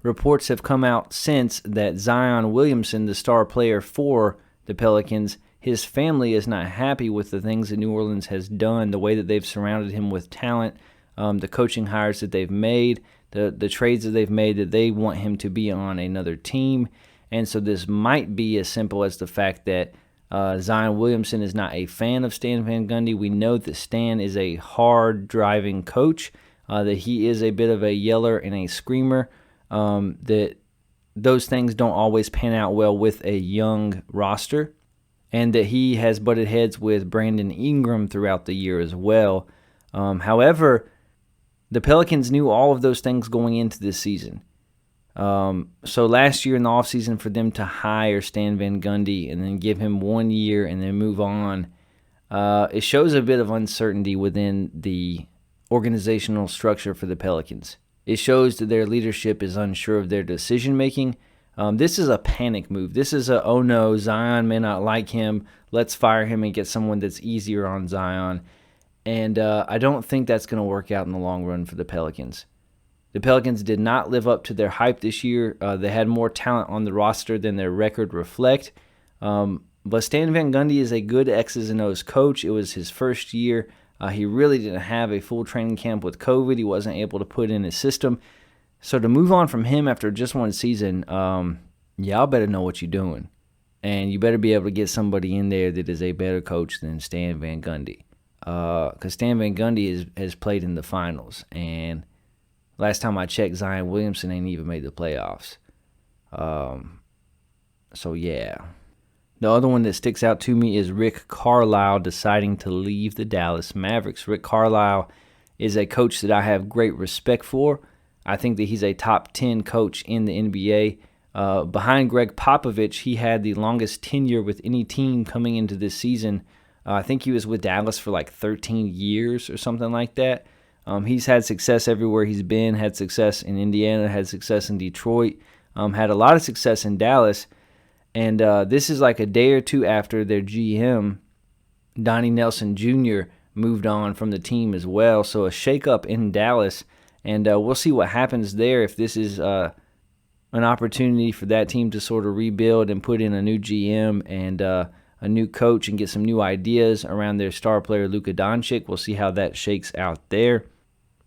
Speaker 10: Reports have come out since that Zion Williamson, the star player for the Pelicans, his family is not happy with the things that New Orleans has done, the way that they've surrounded him with talent, the coaching hires that they've made, the trades that they've made, that they want him to be on another team. And so this might be as simple as the fact that Zion Williamson is not a fan of Stan Van Gundy. We know that Stan is a hard-driving coach, that he is a bit of a yeller and a screamer, that those things don't always pan out well with a young roster, and that he has butted heads with Brandon Ingram throughout the year as well. However, the Pelicans knew all of those things going into this season. So last year in the offseason, for them to hire Stan Van Gundy and then give him 1 year and then move on, it shows a bit of uncertainty within the organizational structure for the Pelicans. It shows that their leadership is unsure of their decision-making. This is a panic move. This is a, oh no, Zion may not like him. Let's fire him and get someone that's easier on Zion. And I don't think that's going to work out in the long run for the Pelicans. The Pelicans did not live up to their hype this year. They had more talent on the roster than their record reflect. But Stan Van Gundy is a good X's and O's coach. It was his first year. He really didn't have a full training camp with COVID. He wasn't able to put in his system. So to move on from him after just one season, y'all better know what you're doing. And you better be able to get somebody in there that is a better coach than Stan Van Gundy. Because Stan Van Gundy has played in the finals. And last time I checked, Zion Williamson ain't even made the playoffs. So, yeah. The other one that sticks out to me is Rick Carlisle deciding to leave the Dallas Mavericks. Rick Carlisle is a coach that I have great respect for. I think that he's a top 10 coach in the NBA. Behind Greg Popovich, he had the longest tenure with any team coming into this season. I think he was with Dallas for like 13 years or something like that. He's had success everywhere he's been, had success in Indiana, had success in Detroit, had a lot of success in Dallas. And this is like a day or two after their GM, Donnie Nelson Jr., moved on from the team as well. So a shakeup in Dallas, and we'll see what happens there if this is an opportunity for that team to sort of rebuild and put in a new GM and a new coach and get some new ideas around their star player Luka Doncic. We'll see how that shakes out there.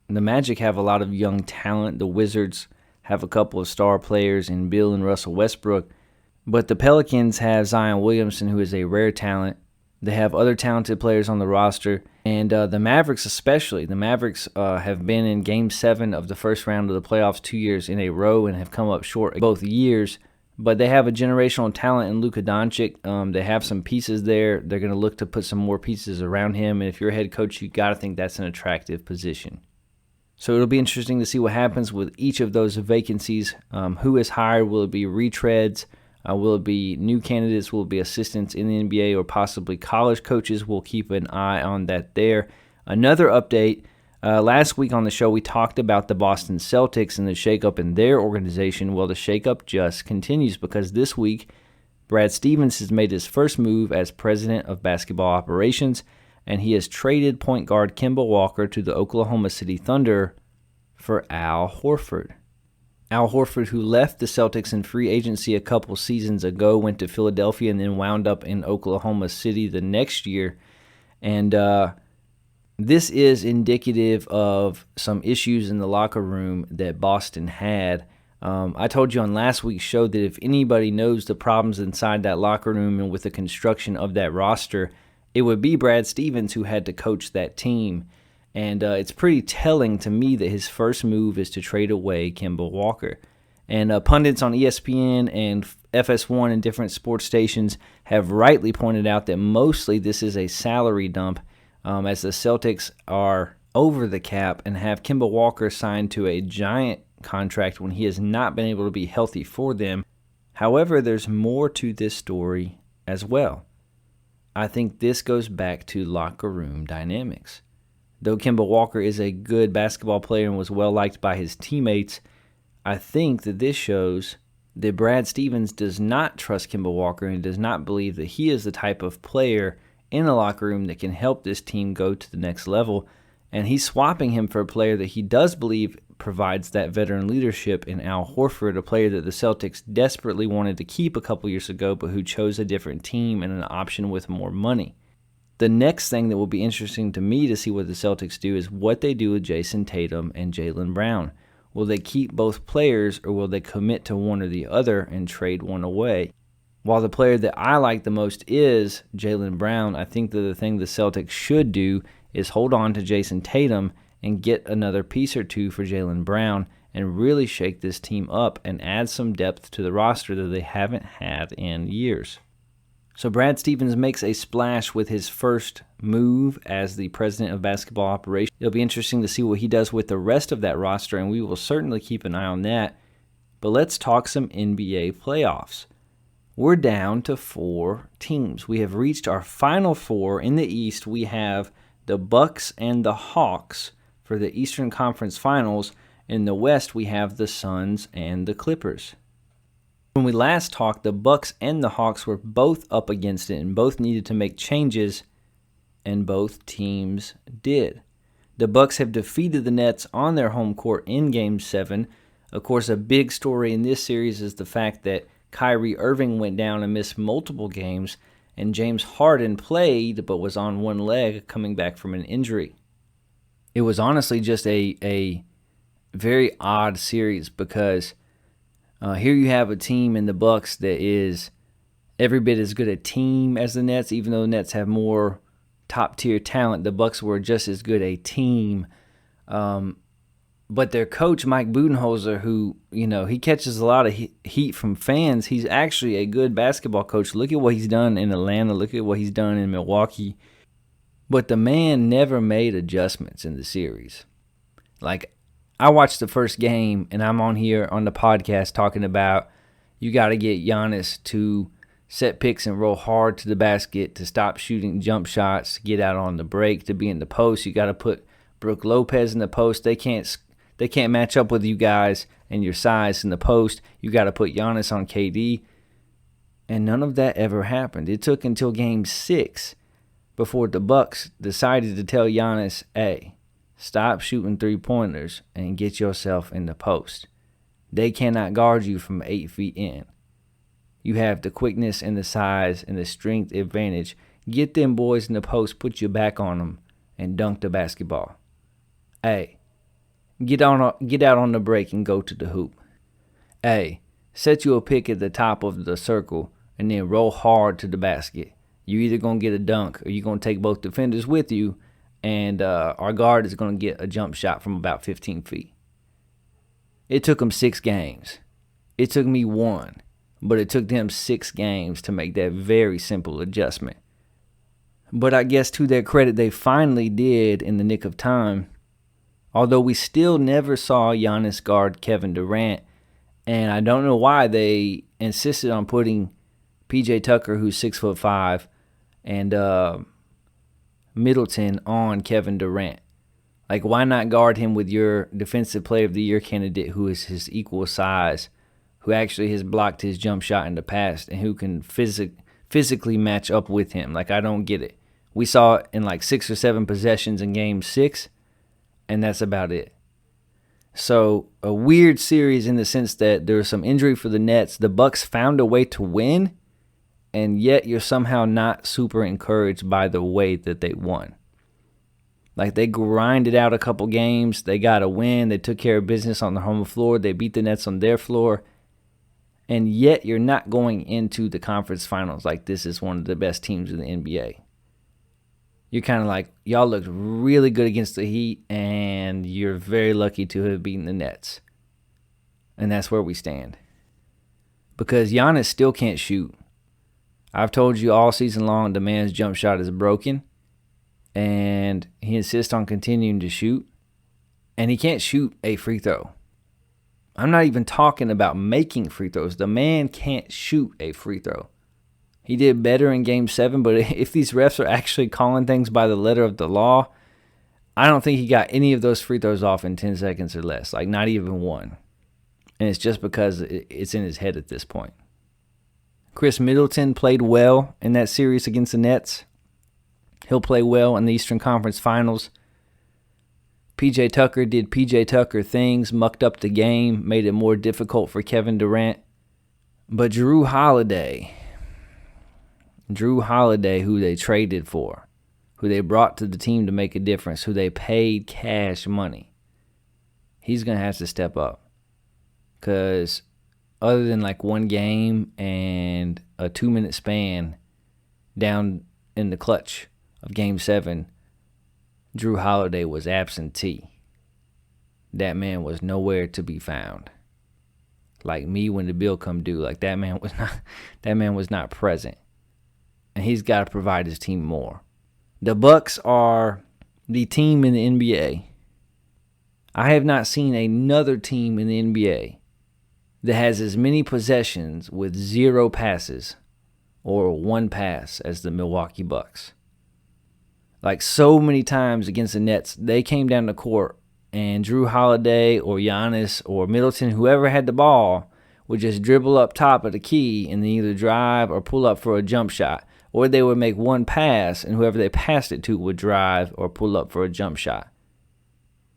Speaker 10: The Magic have a lot of young talent. The Wizards have a couple of star players in Bill and Russell Westbrook. But the Pelicans have Zion Williamson, who is a rare talent. They have other talented players on the roster. And the Mavericks especially. The Mavericks have been in Game 7 of the first round of the playoffs 2 years in a row and have come up short both years. But they have a generational talent in Luka Doncic. They have some pieces there. They're going to look to put some more pieces around him. And if you're a head coach, you got to think that's an attractive position. So it'll be interesting to see what happens with each of those vacancies. Who is hired? Will it be retreads? Will it be new candidates? Will it be assistants in the NBA or possibly college coaches? We'll keep an eye on that there. Another update, last week on the show we talked about the Boston Celtics and the shakeup in their organization. Well, the shakeup just continues because this week Brad Stevens has made his first move as president of basketball operations, and he has traded point guard Kemba Walker to the Oklahoma City Thunder for Al Horford. Al Horford, who left the Celtics in free agency a couple seasons ago, went to Philadelphia and then wound up in Oklahoma City the next year. And this is indicative of some issues in the locker room that Boston had. I told you on last week's show that if anybody knows the problems inside that locker room and with the construction of that roster, it would be Brad Stevens who had to coach that team. And it's pretty telling to me that his first move is to trade away Kemba Walker. And pundits on ESPN and FS1 and different sports stations have rightly pointed out that mostly this is a salary dump as the Celtics are over the cap and have Kemba Walker signed to a giant contract when he has not been able to be healthy for them. However, there's more to this story as well. I think this goes back to locker room dynamics. Though Kemba Walker is a good basketball player and was well liked by his teammates, I think that this shows that Brad Stevens does not trust Kemba Walker and does not believe that he is the type of player in the locker room that can help this team go to the next level. And he's swapping him for a player that he does believe provides that veteran leadership in Al Horford, a player that the Celtics desperately wanted to keep a couple years ago, but who chose a different team and an option with more money. The next thing that will be interesting to me to see what the Celtics do is what they do with Jason Tatum and Jaylen Brown. Will they keep both players or will they commit to one or the other and trade one away? While the player that I like the most is Jaylen Brown, I think that the thing the Celtics should do is hold on to Jason Tatum and get another piece or two for Jaylen Brown and really shake this team up and add some depth to the roster that they haven't had in years. So Brad Stevens makes a splash with his first move as the president of basketball operations. It'll be interesting to see what he does with the rest of that roster, and we will certainly keep an eye on that. But let's talk some NBA playoffs. We're down to 4 teams. We have reached our final 4. In the East, we have the Bucks and the Hawks for the Eastern Conference Finals. In the West, we have the Suns and the Clippers. When we last talked, the Bucks and the Hawks were both up against it and both needed to make changes, and both teams did. The Bucks have defeated the Nets on their home court in Game 7. Of course, a big story in this series is the fact that Kyrie Irving went down and missed multiple games, and James Harden played but was on one leg coming back from an injury. It was honestly just a very odd series because here you have a team in the Bucks that is every bit as good a team as the Nets, even though the Nets have more top-tier talent. The Bucks were just as good a team. But their coach, Mike Budenholzer, who, he catches a lot of heat from fans, he's actually a good basketball coach. Look at what he's done in Atlanta. Look at what he's done in Milwaukee. But the man never made adjustments in the series. Like, I watched the first game, and I'm on here on the podcast talking about you got to get Giannis to set picks and roll hard to the basket, to stop shooting jump shots, to get out on the break, to be in the post. You got to put Brook Lopez in the post. They can't match up with you guys and your size in the post. You got to put Giannis on KD. And none of that ever happened. It took until Game 6 before the Bucks decided to tell Giannis, hey, stop shooting three-pointers and get yourself in the post. They cannot guard you from 8 feet in. You have the quickness and the size and the strength advantage. Get them boys in the post, put your back on them, and dunk the basketball. Hey, get out on the break and go to the hoop. Hey, set you a pick at the top of the circle and then roll hard to the basket. You're either going to get a dunk or you're going to take both defenders with you, and our guard is going to get a jump shot from about 15 feet. It took them 6 games. It took me 1, but it took them 6 games to make that very simple adjustment. But I guess to their credit, they finally did in the nick of time. Although we still never saw Giannis guard Kevin Durant, and I don't know why they insisted on putting PJ Tucker, who's 6'5", and Middleton on Kevin Durant. Like, why not guard him with your Defensive Player of the Year candidate who is his equal size, who actually has blocked his jump shot in the past, and who can physically match up with him? Like, I don't get it. We saw it in like 6 or 7 possessions in Game 6, and that's about it. So, a weird series in the sense that there was some injury for the Nets. The Bucks found a way to win, and yet you're somehow not super encouraged by the way that they won. Like, they grinded out a couple games. They got a win. They took care of business on the home floor. They beat the Nets on their floor. And yet you're not going into the conference finals like this is one of the best teams in the NBA. You're kind of like, y'all looked really good against the Heat, and you're very lucky to have beaten the Nets. And that's where we stand. Because Giannis still can't shoot. I've told you all season long the man's jump shot is broken, and he insists on continuing to shoot, and he can't shoot a free throw. I'm not even talking about making free throws. The man can't shoot a free throw. He did better in Game 7, but if these refs are actually calling things by the letter of the law, I don't think he got any of those free throws off in 10 seconds or less, like not even one. And it's just because it's in his head at this point. Chris Middleton played well in that series against the Nets. He'll play well in the Eastern Conference Finals. PJ Tucker did PJ Tucker things, mucked up the game, made it more difficult for Kevin Durant. But Drew Holiday, who they traded for, who they brought to the team to make a difference, who they paid cash money, he's going to have to step up. Because other than like one game and a 2-minute span down in the clutch of Game 7, Drew Holiday was absentee. That man was nowhere to be found. Like me when the bill come due, like that man was not present. And he's got to provide his team more. The Bucks are the team in the NBA. I have not seen another team in the NBA that has as many possessions with 0 passes or 1 pass as the Milwaukee Bucks. Like so many times against the Nets, they came down the court and Drew Holiday or Giannis or Middleton, whoever had the ball, would just dribble up top of the key and then either drive or pull up for a jump shot. Or they would make 1 pass and whoever they passed it to would drive or pull up for a jump shot.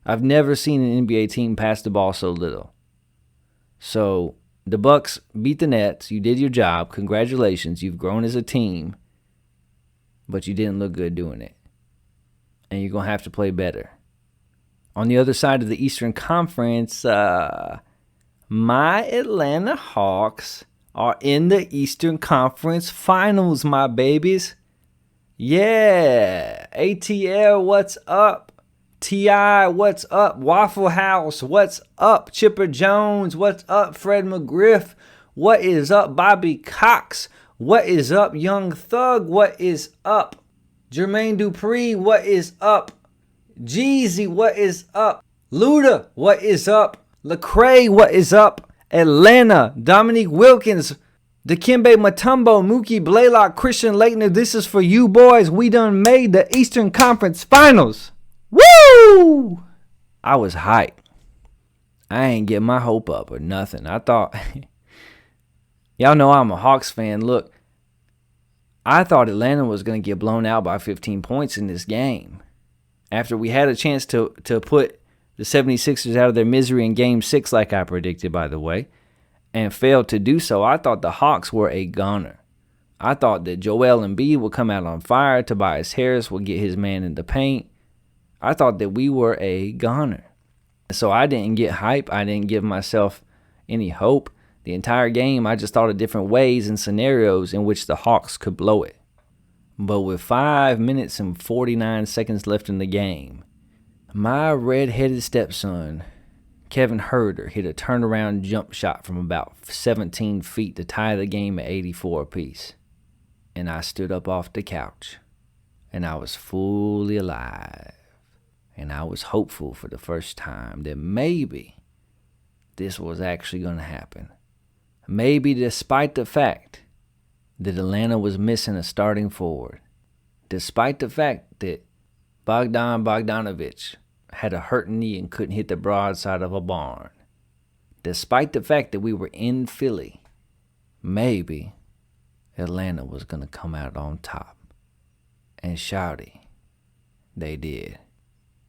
Speaker 10: I've never seen an NBA team pass the ball so little. So the Bucks beat the Nets. You did your job. Congratulations. You've grown as a team. But you didn't look good doing it. And you're going to have to play better. On the other side of the Eastern Conference, my Atlanta Hawks are in the Eastern Conference Finals, my babies. Yeah, ATL, what's up? T.I., what's up? Waffle House, what's up? Chipper Jones, what's up? Fred McGriff, what is up? Bobby Cox, what is up? Young Thug, what is up? Jermaine Dupri, what is up? Jeezy, what is up? Luda, what is up? Lecrae, what is up? Atlanta, Dominique Wilkins, Dikembe Mutombo, Mookie Blaylock, Christian Laettner, this is for you boys. We done made the Eastern Conference Finals. Woo! I was hyped. I ain't get my hope up or nothing. I thought, y'all know I'm a Hawks fan. Look, I thought Atlanta was going to get blown out by 15 points in this game. After we had a chance to put the 76ers out of their misery in Game 6, like I predicted, by the way, and failed to do so, I thought the Hawks were a goner. I thought that Joel Embiid would come out on fire. Tobias Harris would get his man in the paint. I thought that we were a goner. So I didn't get hype. I didn't give myself any hope. The entire game, I just thought of different ways and scenarios in which the Hawks could blow it. But with 5 minutes and 49 seconds left in the game, my red-headed stepson, Kevin Huerter, hit a turnaround jump shot from about 17 feet to tie the game at 84 apiece. And I stood up off the couch, and I was fully alive. And I was hopeful for the first time that maybe this was actually going to happen. Maybe despite the fact that Atlanta was missing a starting forward, despite the fact that Bogdan Bogdanovic had a hurt knee and couldn't hit the broadside of a barn, despite the fact that we were in Philly, maybe Atlanta was going to come out on top. And shawty, they did.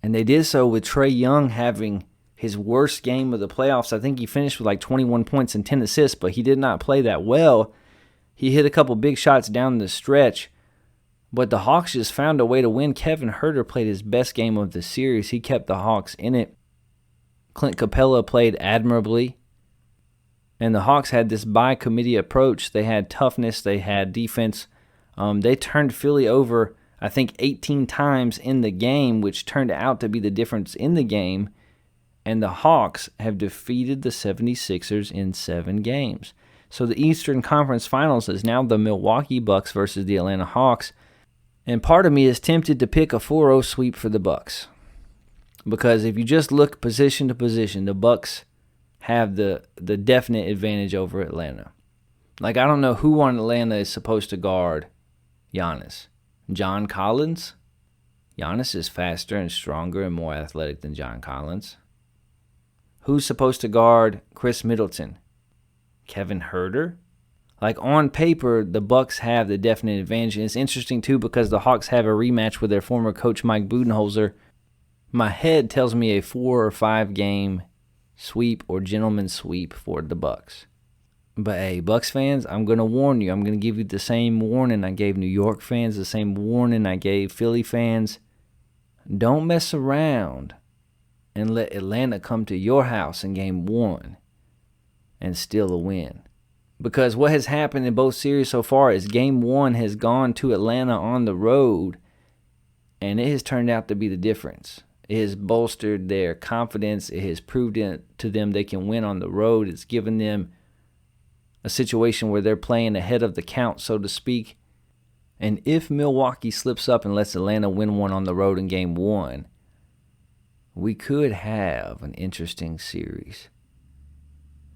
Speaker 10: And they did so with Trae Young having his worst game of the playoffs. I think he finished with like 21 points and 10 assists, but he did not play that well. He hit a couple big shots down the stretch, but the Hawks just found a way to win. Kevin Huerter played his best game of the series. He kept the Hawks in it. Clint Capella played admirably. And the Hawks had this by-committee approach. They had toughness. They had defense. They turned Philly over, I think, 18 times in the game, which turned out to be the difference in the game. And the Hawks have defeated the 76ers in 7 games. So the Eastern Conference Finals is now the Milwaukee Bucks versus the Atlanta Hawks. And part of me is tempted to pick a 4-0 sweep for the Bucks. Because if you just look position to position, the Bucks have the definite advantage over Atlanta. Like, I don't know who on Atlanta is supposed to guard Giannis. John Collins? Giannis is faster and stronger and more athletic than John Collins. Who's supposed to guard Chris Middleton? Kevin Huerter? Like, on paper, the Bucks have the definite advantage. And it's interesting, too, because the Hawks have a rematch with their former coach, Mike Budenholzer. My head tells me a 4 or 5 game sweep or gentleman's sweep for the Bucks. But, hey, Bucks fans, I'm going to warn you. I'm going to give you the same warning I gave New York fans, the same warning I gave Philly fans. Don't mess around and let Atlanta come to your house in Game 1 and steal a win. Because what has happened in both series so far is Game 1 has gone to Atlanta on the road, and it has turned out to be the difference. It has bolstered their confidence. It has proved to them they can win on the road. It's given them a situation where they're playing ahead of the count, so to speak. And if Milwaukee slips up and lets Atlanta win one on the road in Game 1, we could have an interesting series.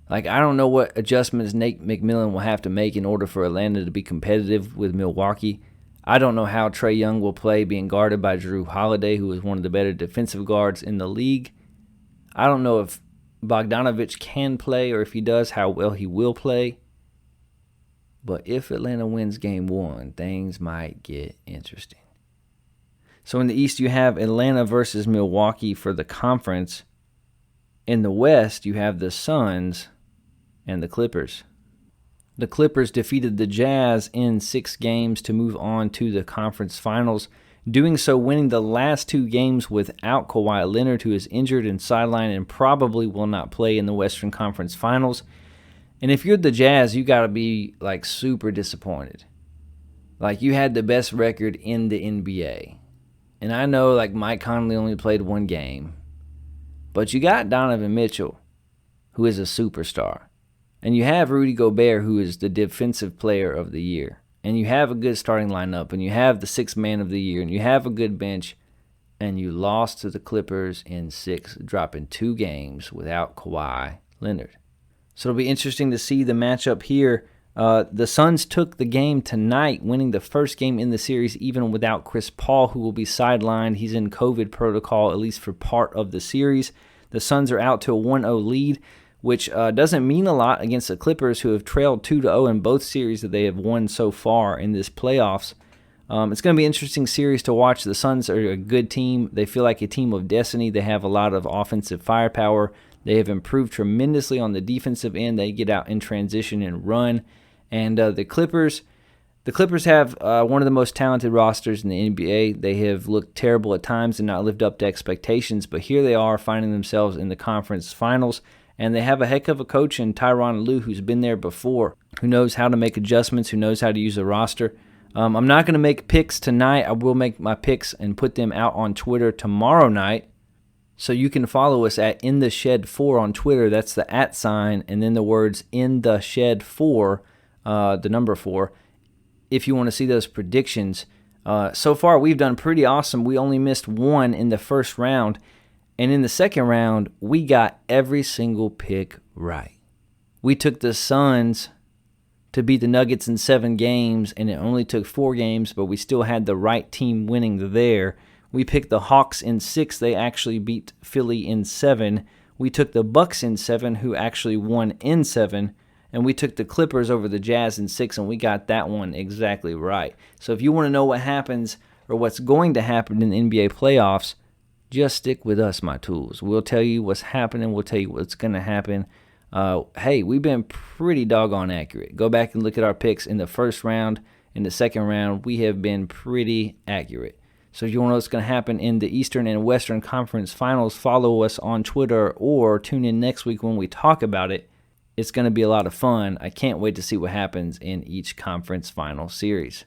Speaker 10: Like, I don't know what adjustments Nate McMillan will have to make in order for Atlanta to be competitive with Milwaukee. I don't know how Trae Young will play being guarded by Jrue Holiday, who is one of the better defensive guards in the league. I don't know if Bogdanovic can play, or if he does, how well he will play. But if Atlanta wins Game 1, things might get interesting. So in the East, you have Atlanta versus Milwaukee for the conference. In the West, you have the Suns and the Clippers. The Clippers defeated the Jazz in 6 games to move on to the conference finals. doing so winning the last 2 games without Kawhi Leonard, who is injured and sidelined and probably will not play in the Western Conference Finals. And if you're the Jazz, you got to be like super disappointed. Like, you had the best record in the NBA. And I know like Mike Conley only played 1 game. But you got Donovan Mitchell, who is a superstar. And you have Rudy Gobert, who is the defensive player of the year. And you have a good starting lineup. And you have the 6th man of the year. And you have a good bench. And you lost to the Clippers in 6, dropping 2 games without Kawhi Leonard. So it'll be interesting to see the matchup here. The Suns took the game tonight, winning the first game in the series even without Chris Paul, who will be sidelined. He's in COVID protocol, at least for part of the series. The Suns are out to a 1-0 lead, which doesn't mean a lot against the Clippers, who have trailed 2-0 in both series that they have won so far in this playoffs. It's going to be an interesting series to watch. The Suns are a good team. They feel like a team of destiny. They have a lot of offensive firepower. They have improved tremendously on the defensive end. They get out in transition and run. And the Clippers have one of the most talented rosters in the NBA. They have looked terrible at times and not lived up to expectations, but here they are finding themselves in the conference finals. And they have a heck of a coach in Tyronn Lue, who's been there before, who knows how to make adjustments, who knows how to use a roster. I'm not going to make picks tonight. I will make my picks and put them out on Twitter tomorrow night. So you can follow us at InTheShed4 on Twitter. That's the @ and then the words InTheShed4, the number 4, if you want to see those predictions. So far, we've done pretty awesome. We only missed 1 in the first round. And in the second round, we got every single pick right. We took the Suns to beat the Nuggets in 7 games, and it only took 4 games, but we still had the right team winning there. We picked the Hawks in 6. They actually beat Philly in 7. We took the Bucks in 7, who actually won in 7. And we took the Clippers over the Jazz in 6, and we got that one exactly right. So if you want to know what happens or what's going to happen in the NBA playoffs, just stick with us, my tools. We'll tell you what's happening. We'll tell you what's going to happen. Hey, we've been pretty doggone accurate. Go back and look at our picks in the first round. In the second round, we have been pretty accurate. So if you want to know what's going to happen in the Eastern and Western Conference Finals, follow us on Twitter or tune in next week when we talk about it. It's going to be a lot of fun. I can't wait to see what happens in each conference final series.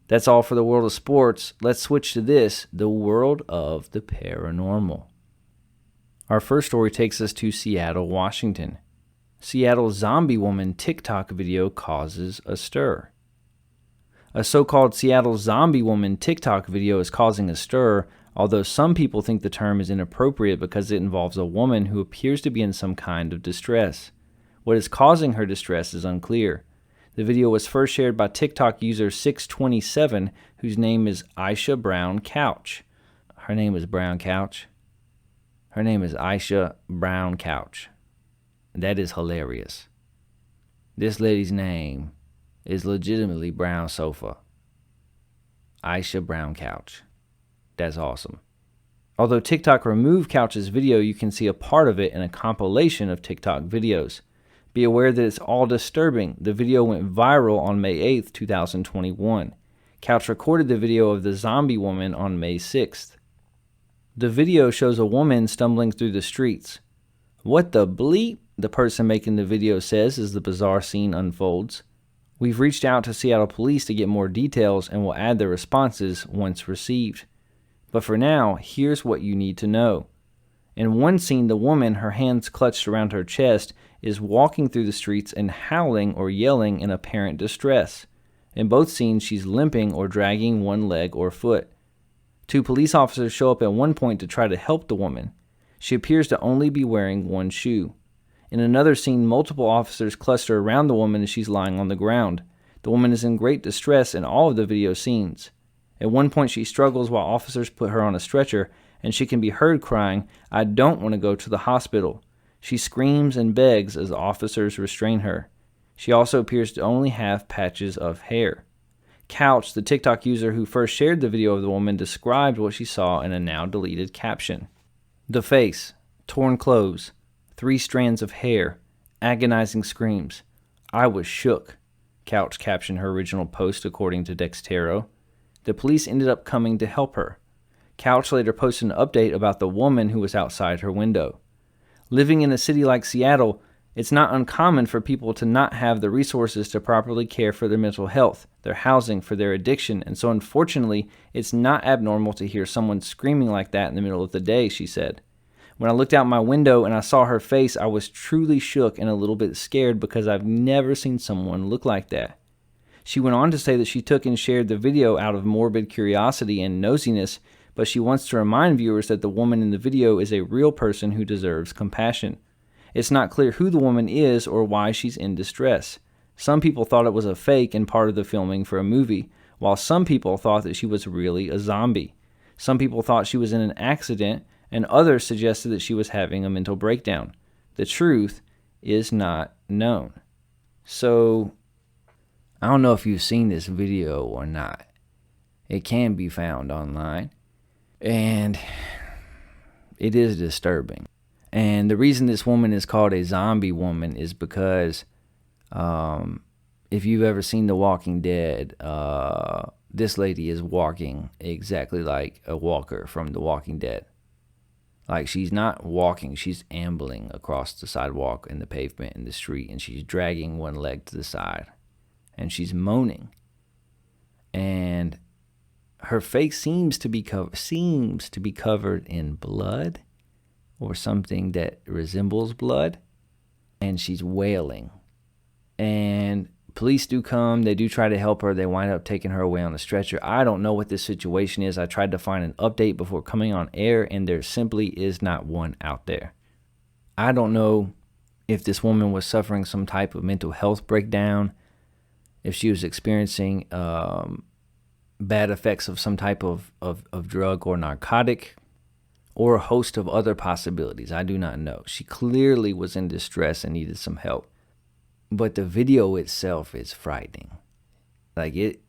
Speaker 10: That's all for the world of sports. Let's switch to this, the world of the paranormal. Our first story takes us to Seattle, Washington. Seattle zombie woman TikTok video causes a stir. A so-called Seattle zombie woman TikTok video is causing a stir, although some people think the term is inappropriate because it involves a woman who appears to be in some kind of distress. What is causing her distress is unclear. The video was first shared by TikTok user 627, whose name is Aisha Brown Couch. Her name is Brown Couch. Her name is Aisha Brown Couch. That is hilarious. This lady's name is legitimately Brown Sofa. Aisha Brown Couch. That's awesome. Although TikTok removed Couch's video, you can see a part of it in a compilation of TikTok videos. Be aware that it's all disturbing. The video went viral on May 8th, 2021. Couch recorded the video of the zombie woman on May 6th. The video shows a woman stumbling through the streets. What the bleep? The person making the video says as the bizarre scene unfolds. We've reached out to Seattle police to get more details and will add their responses once received. But for now, here's what you need to know. In one scene, the woman, her hands clutched around her chest, is walking through the streets and howling or yelling in apparent distress. In both scenes, she's limping or dragging one leg or foot. 2 police officers show up at one point to try to help the woman. She appears to only be wearing one shoe. In another scene, multiple officers cluster around the woman as she's lying on the ground. The woman is in great distress in all of the video scenes. At one point, she struggles while officers put her on a stretcher, and she can be heard crying, "I don't want to go to the hospital." She screams and begs as officers restrain her. She also appears to only have patches of hair. Couch, the TikTok user who first shared the video of the woman, described what she saw in a now-deleted caption. The face, torn clothes, 3 strands of hair, agonizing screams. "I was shook," Couch captioned her original post according to Dextero. The police ended up coming to help her. Couch later posted an update about the woman who was outside her window. Living in a city like Seattle, it's not uncommon for people to not have the resources to properly care for their mental health, their housing, for their addiction, and so unfortunately, it's not abnormal to hear someone screaming like that in the middle of the day, she said. When I looked out my window and I saw her face, I was truly shook and a little bit scared because I've never seen someone look like that. She went on to say that she took and shared the video out of morbid curiosity and nosiness, but she wants to remind viewers that the woman in the video is a real person who deserves compassion. It's not clear who the woman is or why she's in distress. Some people thought it was a fake and part of the filming for a movie, while some people thought that she was really a zombie. Some people thought she was in an accident, and others suggested that she was having a mental breakdown. The truth is not known. So, I don't know if you've seen this video or not. It can be found online, and it is disturbing. And the reason this woman is called a zombie woman is because if you've ever seen The Walking Dead, this lady is walking exactly like a walker from The Walking Dead. Like, she's not walking, she's ambling across the sidewalk and the pavement in the street, and she's dragging one leg to the side, and she's moaning. And her face seems to be covered in blood, or something that resembles blood, and she's wailing. And police do come, they do try to help her, they wind up taking her away on the stretcher. I don't know what this situation is. I tried to find an update before coming on air, and there simply is not one out there. I don't know if this woman was suffering some type of mental health breakdown, if she was experiencing bad effects of some type of drug or narcotic, or a host of other possibilities. I do not know. She clearly was in distress and needed some help. But the video itself is frightening. Like, it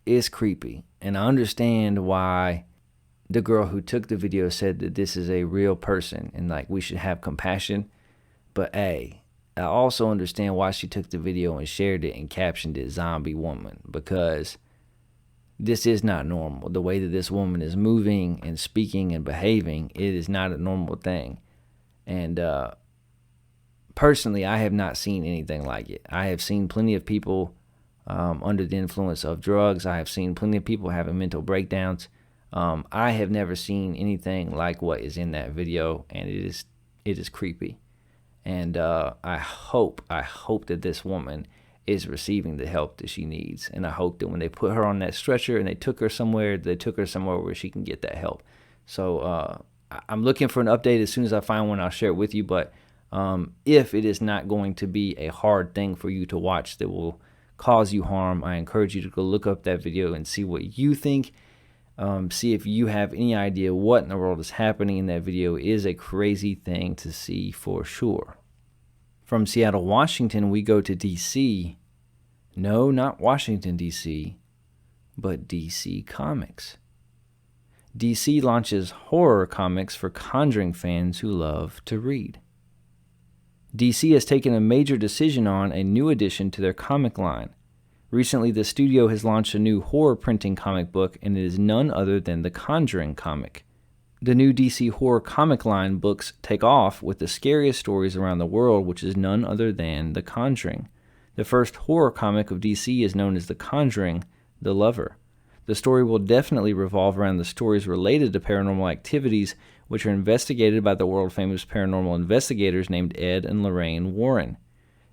Speaker 10: is creepy. And I understand why the girl who took the video said that this is a real person and, like, we should have compassion. But, I also understand why she took the video and shared it and captioned it "Zombie Woman," because this is not normal. The way that this woman is moving and speaking and behaving, it is not a normal thing. And personally, I have not seen anything like it. I have seen plenty of people under the influence of drugs. I have seen plenty of people having mental breakdowns. I have never seen anything like what is in that video, and it is creepy. And I hope that this woman is receiving the help that she needs. And I hope that when they put her on that stretcher and they took her somewhere where she can get that help. So I'm looking for an update. As soon as I find one, I'll share it with you. But if it is not going to be a hard thing for you to watch that will cause you harm, I encourage you to go look up that video and see what you think. See if you have any idea what in the world is happening in that video. It is a crazy thing to see for sure. From Seattle, Washington, we go to D.C. No, not Washington, D.C., but DC Comics. DC launches horror comics for Conjuring fans who love to read. DC has taken a major decision on a new addition to their comic line. Recently, the studio has launched a new horror printing comic book, and it is none other than the Conjuring comic. The new DC horror comic line books take off with the scariest stories around the world, which is none other than The Conjuring. The first horror comic of DC is known as The Conjuring, The Lover. The story will definitely revolve around the stories related to paranormal activities, which are investigated by the world-famous paranormal investigators named Ed and Lorraine Warren.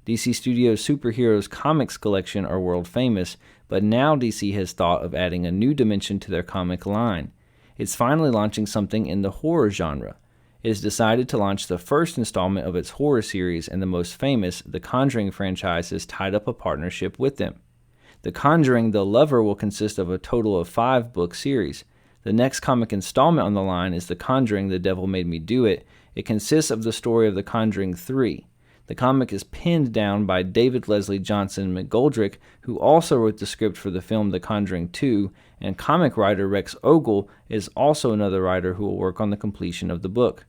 Speaker 10: DC Studios' superheroes comics collection are world-famous, but now DC has thought of adding a new dimension to their comic line. It's finally launching something in the horror genre. It has decided to launch the first installment of its horror series, and the most famous, The Conjuring franchise, has tied up a partnership with them. The Conjuring, The Lover will consist of a total of 5-book series. The next comic installment on the line is The Conjuring, The Devil Made Me Do It. It consists of the story of The Conjuring 3. The comic is penned down by David Leslie Johnson McGoldrick, who also wrote the script for the film The Conjuring 2, and comic writer Rex Ogle is also another writer who will work on the completion of the book.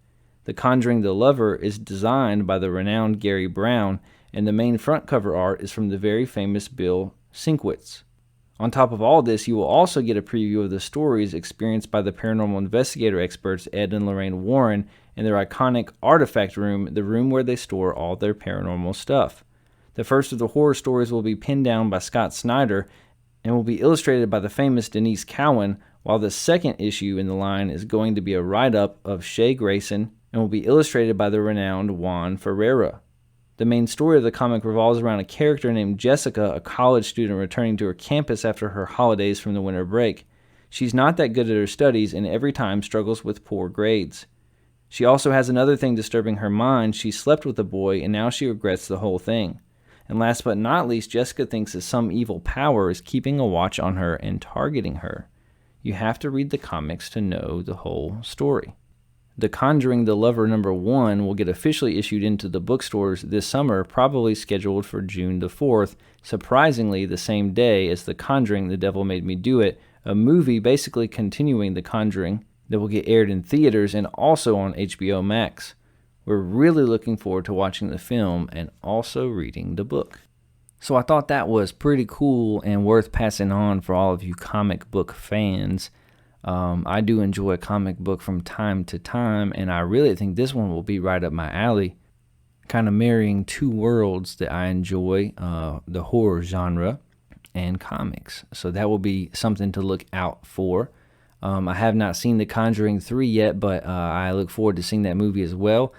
Speaker 10: The Conjuring the Lover is designed by the renowned Gary Brown, and the main front cover art is from the very famous Bill Sinkwitz. On top of all this, you will also get a preview of the stories experienced by the paranormal investigator experts Ed and Lorraine Warren in their iconic artifact room, the room where they store all their paranormal stuff. The first of the horror stories will be pinned down by Scott Snyder and will be illustrated by the famous Denise Cowan, while the second issue in the line is going to be a write-up of Shea Grayson and will be illustrated by the renowned Juan Ferreira. The main story of the comic revolves around a character named Jessica, a college student returning to her campus after her holidays from the winter break. She's not that good at her studies and every time struggles with poor grades. She also has another thing disturbing her mind. She slept with a boy and now she regrets the whole thing. And last but not least, Jessica thinks that some evil power is keeping a watch on her and targeting her. You have to read the comics to know the whole story. The Conjuring the Lover #1 will get officially issued into the bookstores this summer, probably scheduled for June the 4th, surprisingly the same day as The Conjuring The Devil Made Me Do It, a movie basically continuing The Conjuring that will get aired in theaters and also on HBO Max. We're really looking forward to watching the film and also reading the book. So I thought that was pretty cool and worth passing on for all of you comic book fans. I do enjoy a comic book from time to time, and I really think this one will be right up my alley, kind of marrying two worlds that I enjoy, the horror genre and comics. So that will be something to look out for. I have not seen The Conjuring 3 yet, but I look forward to seeing that movie as well.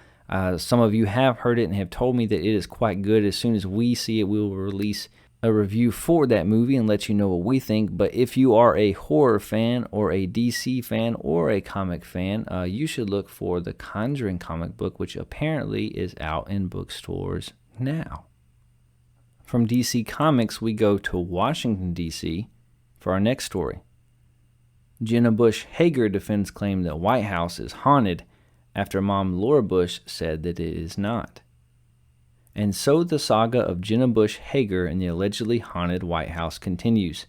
Speaker 10: Some of you have heard it and have told me that it is quite good. As soon as we see it, we will release a review for that movie and let you know what we think. But if you are a horror fan or a DC fan or a comic fan, you should look for the Conjuring comic book, which apparently is out in bookstores now. From DC Comics, we go to Washington, D.C. for our next story. Jenna Bush Hager defends claim that White House is haunted after mom Laura Bush said that it is not. And so the saga of Jenna Bush Hager and the allegedly haunted White House continues.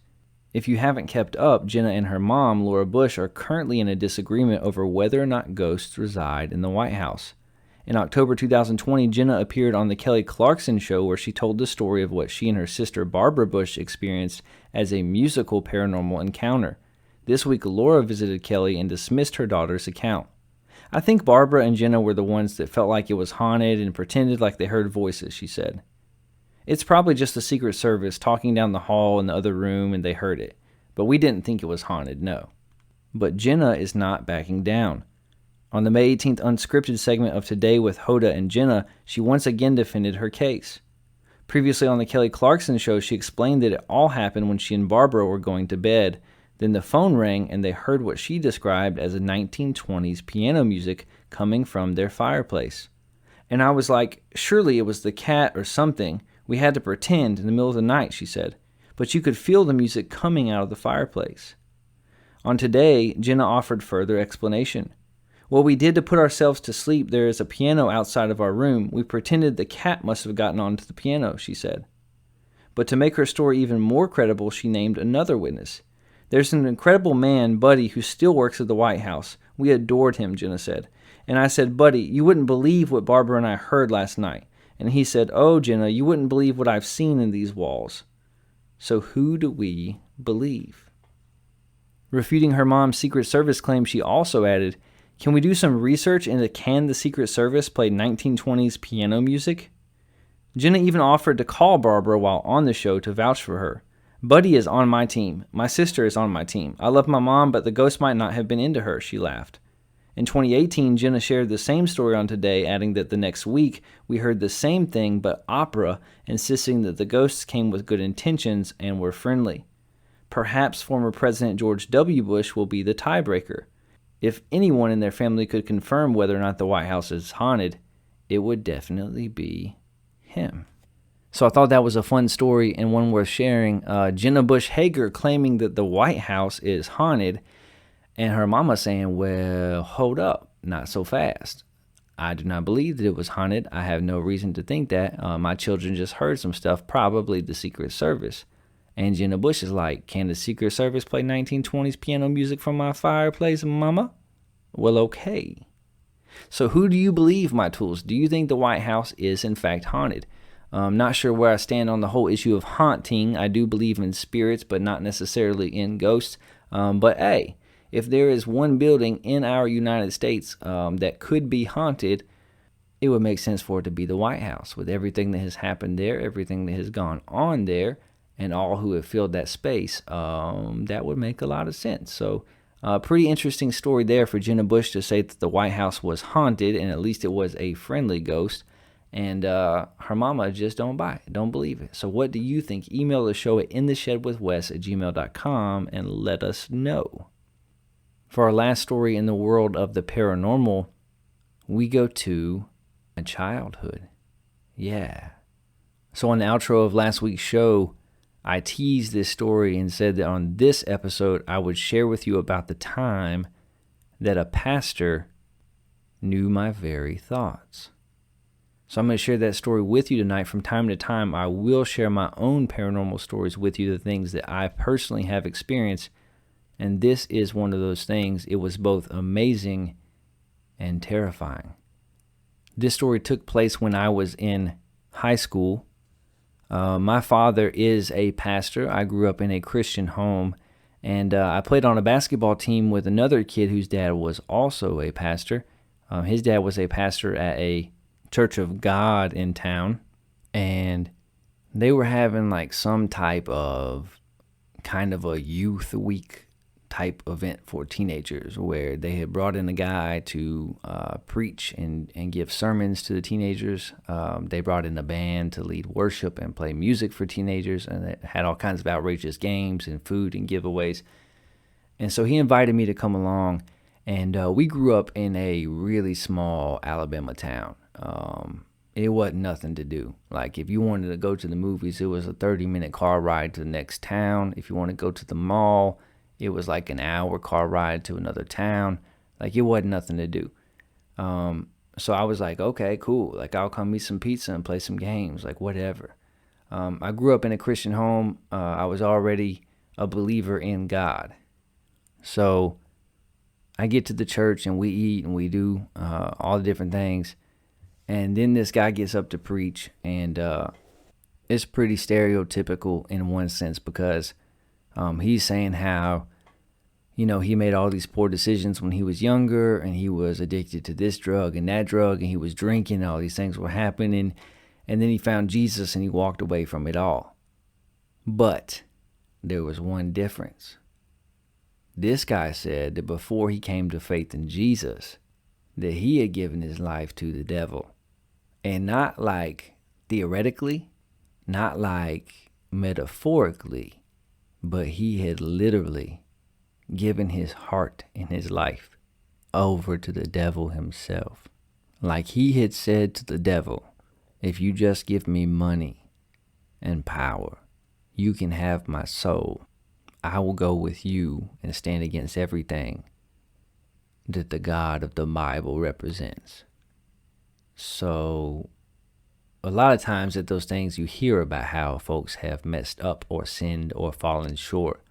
Speaker 10: If you haven't kept up, Jenna and her mom, Laura Bush, are currently in a disagreement over whether or not ghosts reside in the White House. In October 2020, Jenna appeared on the Kelly Clarkson Show where she told the story of what she and her sister Barbara Bush experienced as a musical paranormal encounter. This week, Laura visited Kelly and dismissed her daughter's account. I think Barbara and Jenna were the ones that felt like it was haunted and pretended like they heard voices, she said. It's probably just the Secret Service talking down the hall in the other room and they heard it, but we didn't think it was haunted, no. But Jenna is not backing down. On the May 18th unscripted segment of Today with Hoda and Jenna, she once again defended her case. Previously on the Kelly Clarkson Show, she explained that it all happened when she and Barbara were going to bed. Then the phone rang and they heard what she described as a 1920s piano music coming from their fireplace. And I was like, surely it was the cat or something. We had to pretend in the middle of the night, she said. But you could feel the music coming out of the fireplace. On Today, Jenna offered further explanation. What we did to put ourselves to sleep, there is a piano outside of our room. We pretended the cat must have gotten onto the piano, she said. But to make her story even more credible, she named another witness. There's an incredible man, Buddy, who still works at the White House. We adored him, Jenna said. And I said, Buddy, you wouldn't believe what Barbara and I heard last night. And he said, oh, Jenna, you wouldn't believe what I've seen in these walls. So who do we believe? Refuting her mom's Secret Service claim, she also added, can we do some research into can the Secret Service play 1920s piano music? Jenna even offered to call Barbara while on the show to vouch for her. Buddy is on my team. My sister is on my team. I love my mom, but the ghost might not have been into her, she laughed. In 2018, Jenna shared the same story on Today, adding that the next week, we heard the same thing but opera, insisting that the ghosts came with good intentions and were friendly. Perhaps former President George W. Bush will be the tiebreaker. If anyone in their family could confirm whether or not the White House is haunted, it would definitely be him. So I thought that was a fun story and one worth sharing. Jenna Bush Hager claiming that the White House is haunted, and her mama saying, well, hold up, not so fast. I do not believe that it was haunted. I have no reason to think that. My children just heard some stuff, probably the Secret Service. And Jenna Bush is like, can the Secret Service play 1920s piano music from my fireplace, mama? Well, okay. So who do you believe, my tools? Do you think the White House is in fact haunted? Not sure where I stand on the whole issue of haunting. I do believe in spirits, but not necessarily in ghosts. But hey, if there is one building in our United States that could be haunted, it would make sense for it to be the White House, with everything that has happened there, everything that has gone on there, and all who have filled that space. That would make a lot of sense. So pretty interesting story there for Jenna Bush to say that the White House was haunted, and at least it was a friendly ghost. And her mama just don't buy it, don't believe it. So what do you think? Email the show at intheshedwithwes@gmail.com and let us know. For our last story in the world of the paranormal, we go to a childhood. Yeah. So on the outro of last week's show, I teased this story and said that on this episode, I would share with you about the time that a pastor knew my very thoughts. So I'm going to share that story with you tonight. From time to time, I will share my own paranormal stories with you, the things that I personally have experienced. And this is one of those things. It was both amazing and terrifying. This story took place when I was in high school. My father is a pastor. I grew up in a Christian home, and I played on a basketball team with another kid whose dad was also a pastor. His dad was a pastor at a Church of God in town, and they were having like some type of kind of a youth week type event for teenagers, where they had brought in a guy to preach and give sermons to the teenagers. They brought in a band to lead worship and play music for teenagers, and it had all kinds of outrageous games and food and giveaways. And so he invited me to come along, and we grew up in a really small Alabama town. It wasn't nothing to do. Like, if you wanted to go to the movies, it was a 30-minute car ride to the next town. If you want to go to the mall, it was like an hour car ride to another town. Like, it wasn't nothing to do. So I was like, okay, cool. Like, I'll come eat some pizza and play some games, like whatever. I grew up in a Christian home. I was already a believer in God. So I get to the church and we eat and we do all the different things. And then this guy gets up to preach, and it's pretty stereotypical in one sense, because he's saying how, you know, he made all these poor decisions when he was younger, and he was addicted to this drug and that drug, and he was drinking, and all these things were happening, and then he found Jesus and he walked away from it all. But there was one difference. This guy said that before he came to faith in Jesus, that he had given his life to the devil. And not like theoretically, not like metaphorically, but he had literally given his heart and his life over to the devil himself. Like he had said to the devil, if you just give me money and power, you can have my soul. I will go with you and stand against everything that the God of the Bible represents. So a lot of times at those things you hear about how folks have messed up or sinned or fallen short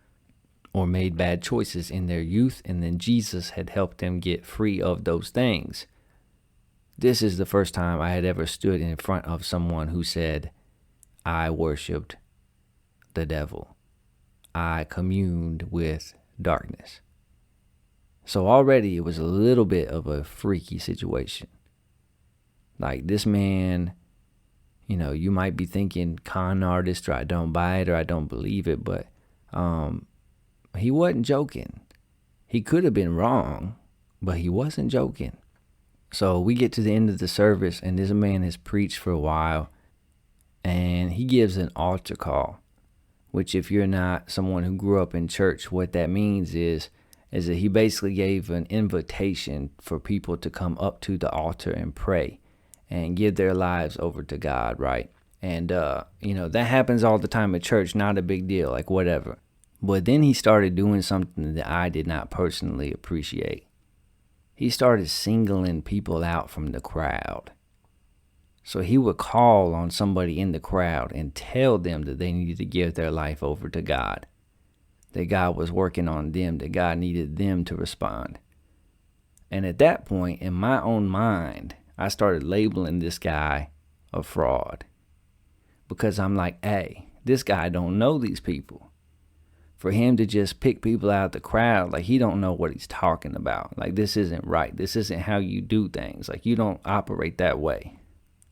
Speaker 10: or made bad choices in their youth, and then Jesus had helped them get free of those things. This is the first time I had ever stood in front of someone who said, I worshiped the devil. I communed with darkness. So already it was a little bit of a freaky situation. Like, this man, you know, you might be thinking con artist, or I don't buy it, or I don't believe it, but he wasn't joking. He could have been wrong, but he wasn't joking. So we get to the end of the service, and this man has preached for a while, and he gives an altar call, which, if you're not someone who grew up in church, what that means is that he basically gave an invitation for people to come up to the altar and pray and give their lives over to God, right? And, you know, that happens all the time at church, not a big deal, like whatever. But then he started doing something that I did not personally appreciate. He started singling people out from the crowd. So he would call on somebody in the crowd and tell them that they needed to give their life over to God, that God was working on them, that God needed them to respond. And at that point, in my own mind, I started labeling this guy a fraud. because I'm like, hey, this guy don't know these people. For him to just pick people out of the crowd, like he don't know what he's talking about. Like this isn't right. This isn't how you do things. Like you don't operate that way.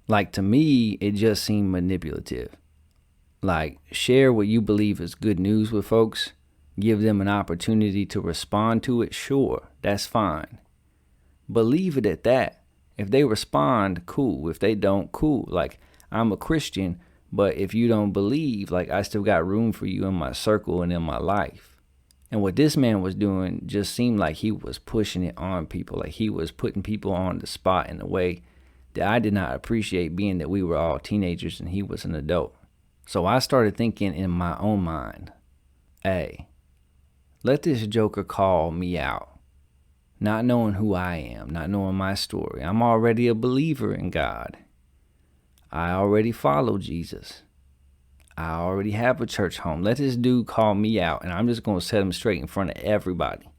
Speaker 10: Like to me, it just seemed manipulative. Like share what you believe is good news with folks. Give them an opportunity to respond to it. Sure, that's fine. But leave it at that. If they respond, cool. If they don't, cool. Like I'm a Christian, but if you don't believe, like I still got room for you in my circle and in my life. And what this man was doing just seemed like he was pushing it on people. Like he was putting people on the spot in a way that I did not appreciate, being that we were all teenagers and he was an adult. So I started thinking in my own mind, hey, let this joker call me out. Not knowing who I am, not knowing my story. I'm already a believer in God. I already follow Jesus. I already have a church home. Let this dude call me out, and I'm just going to set him straight in front of everybody.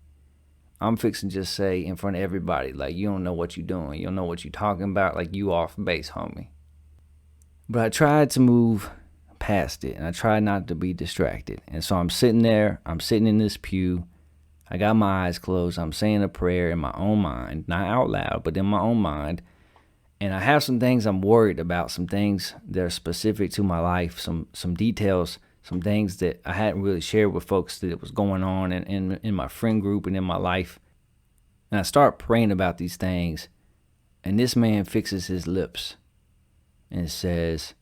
Speaker 10: I'm fixing to just say in front of everybody, like, you don't know what you're doing. You don't know what you're talking about. Like, you off base, homie. But I tried to move past it, and I tried not to be distracted. And so I'm sitting there. I'm sitting in this pew. I got my eyes closed. I'm saying a prayer in my own mind, not out loud, but in my own mind. And I have some things I'm worried about, some things that are specific to my life, some details, some things that I hadn't really shared with folks that was going on in my friend group and in my life. And I start praying about these things, and this man fixes his lips and says,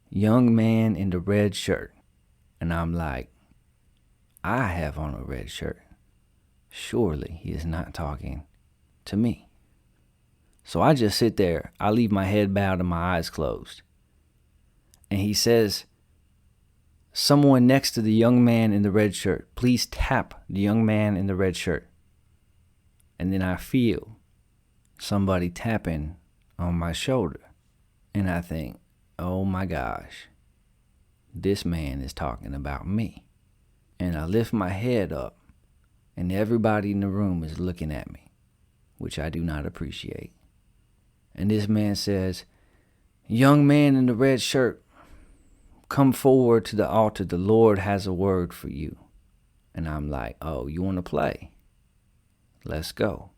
Speaker 10: young man in the red shirt. And I'm like, I have on a red shirt. Surely he is not talking to me. So I just sit there. I leave my head bowed and my eyes closed. And he says, someone next to the young man in the red shirt, please tap the young man in the red shirt. And then I feel somebody tapping on my shoulder. And I think, oh my gosh, this man is talking about me. And I lift my head up, and everybody in the room is looking at me, which I do not appreciate. And this man says, young man in the red shirt, come forward to the altar. The Lord has a word for you. And I'm like, oh, you want to play? Let's go.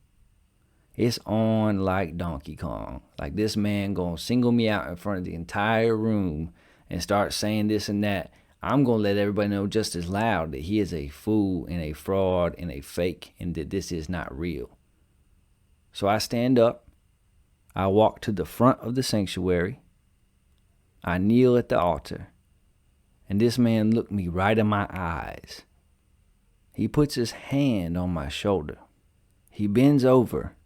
Speaker 10: It's on like Donkey Kong. Like this man gonna single me out in front of the entire room and start saying this and that. I'm gonna let everybody know just as loud that he is a fool and a fraud and a fake, and that this is not real. So I stand up. I walk to the front of the sanctuary. I kneel at the altar. And this man looked me right in my eyes. He puts his hand on my shoulder. He bends over,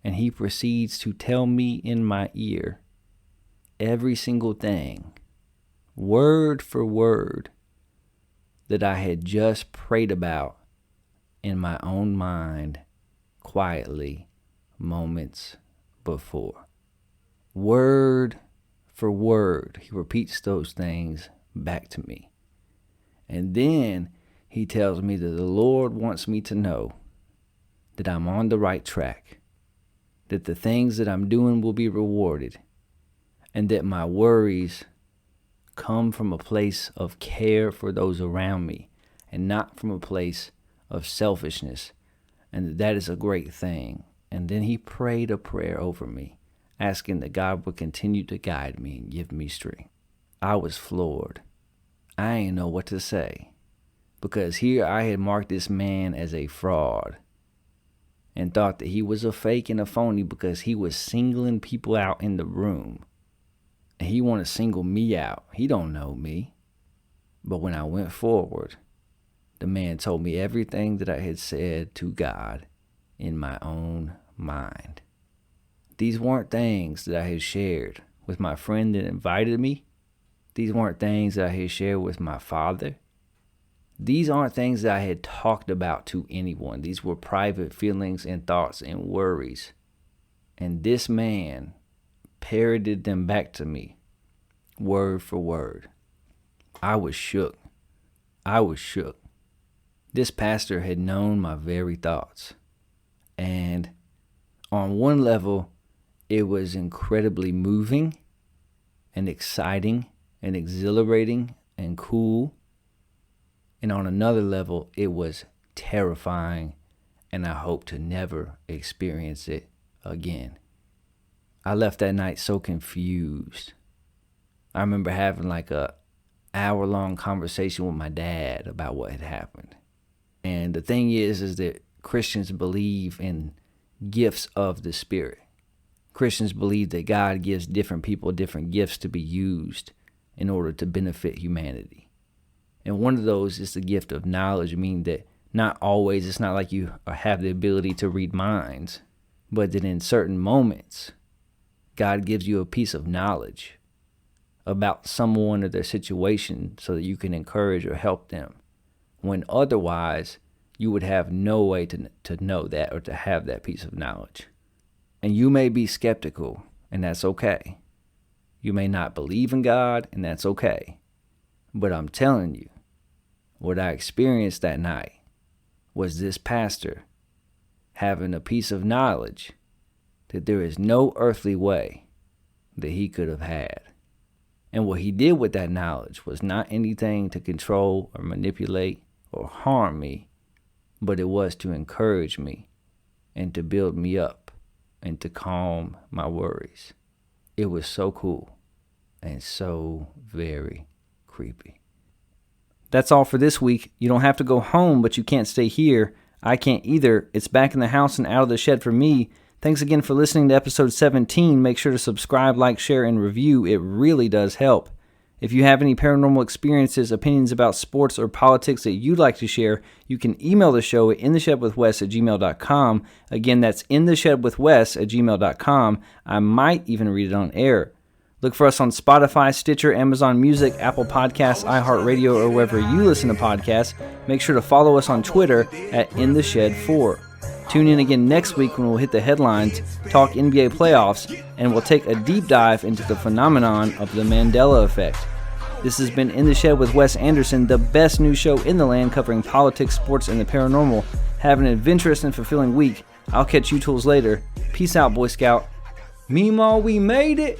Speaker 10: and he proceeds to tell me in my ear every single thing, word for word, that I had just prayed about in my own mind quietly moments before. Word for word, he repeats those things back to me. And then he tells me that the Lord wants me to know that I'm on the right track, that the things that I'm doing will be rewarded, and that my worries come from a place of care for those around me and not from a place of selfishness, and that is a great thing. And then he prayed a prayer over me, asking that God would continue to guide me and give me strength. I was floored. I didn't know what to say, because here I had marked this man as a fraud and thought that he was a fake and a phony because he was singling people out in the room. And he wanted to single me out. He don't know me. But when I went forward, the man told me everything that I had said to God in my own mind. These weren't things that I had shared with my friend that invited me. These weren't things that I had shared with my father. These aren't things that I had talked about to anyone. These were private feelings and thoughts and worries. And this man parroted them back to me, word for word. I was shook. This pastor had known my very thoughts. And on one level, it was incredibly moving and exciting and exhilarating and cool. And on another level, it was terrifying, and I hope to never experience it again. I left that night so confused. I remember having like a hour-long conversation with my dad about what had happened. And the thing is that Christians believe in gifts of the Spirit. Christians believe that God gives different people different gifts to be used in order to benefit humanity. And one of those is the gift of knowledge, meaning that not always, it's not like you have the ability to read minds, but that in certain moments, God gives you a piece of knowledge about someone or their situation so that you can encourage or help them, when otherwise you would have no way to know that or to have that piece of knowledge. And you may be skeptical, and that's okay. You may not believe in God, and that's okay. But I'm telling you, what I experienced that night was this pastor having a piece of knowledge that there is no earthly way that he could have had. And what he did with that knowledge was not anything to control or manipulate or harm me, but it was to encourage me and to build me up and to calm my worries. It was so cool and so very creepy. That's all for this week. You don't have to go home, but you can't stay here. I can't either. It's back in the house and out of the shed for me. Thanks again for listening to episode 17. Make sure to subscribe, like, share, and review. It really does help. If you have any paranormal experiences, opinions about sports, or politics that you'd like to share, you can email the show at intheshedwithwes@gmail.com. Again, that's intheshedwithwes@gmail.com. I might even read it on air. Look for us on Spotify, Stitcher, Amazon Music, Apple Podcasts, iHeartRadio, or wherever you listen to podcasts. Make sure to follow us on Twitter at InTheShed4. Tune in again next week when we'll hit the headlines, talk NBA playoffs, and we'll take a deep dive into the phenomenon of the Mandela effect. This has been In the Shed with Wes Anderson, the best news show in the land covering politics, sports, and the paranormal. Have an adventurous and fulfilling week. I'll catch you tools later. Peace out, Boy Scout. Meemaw, we made it!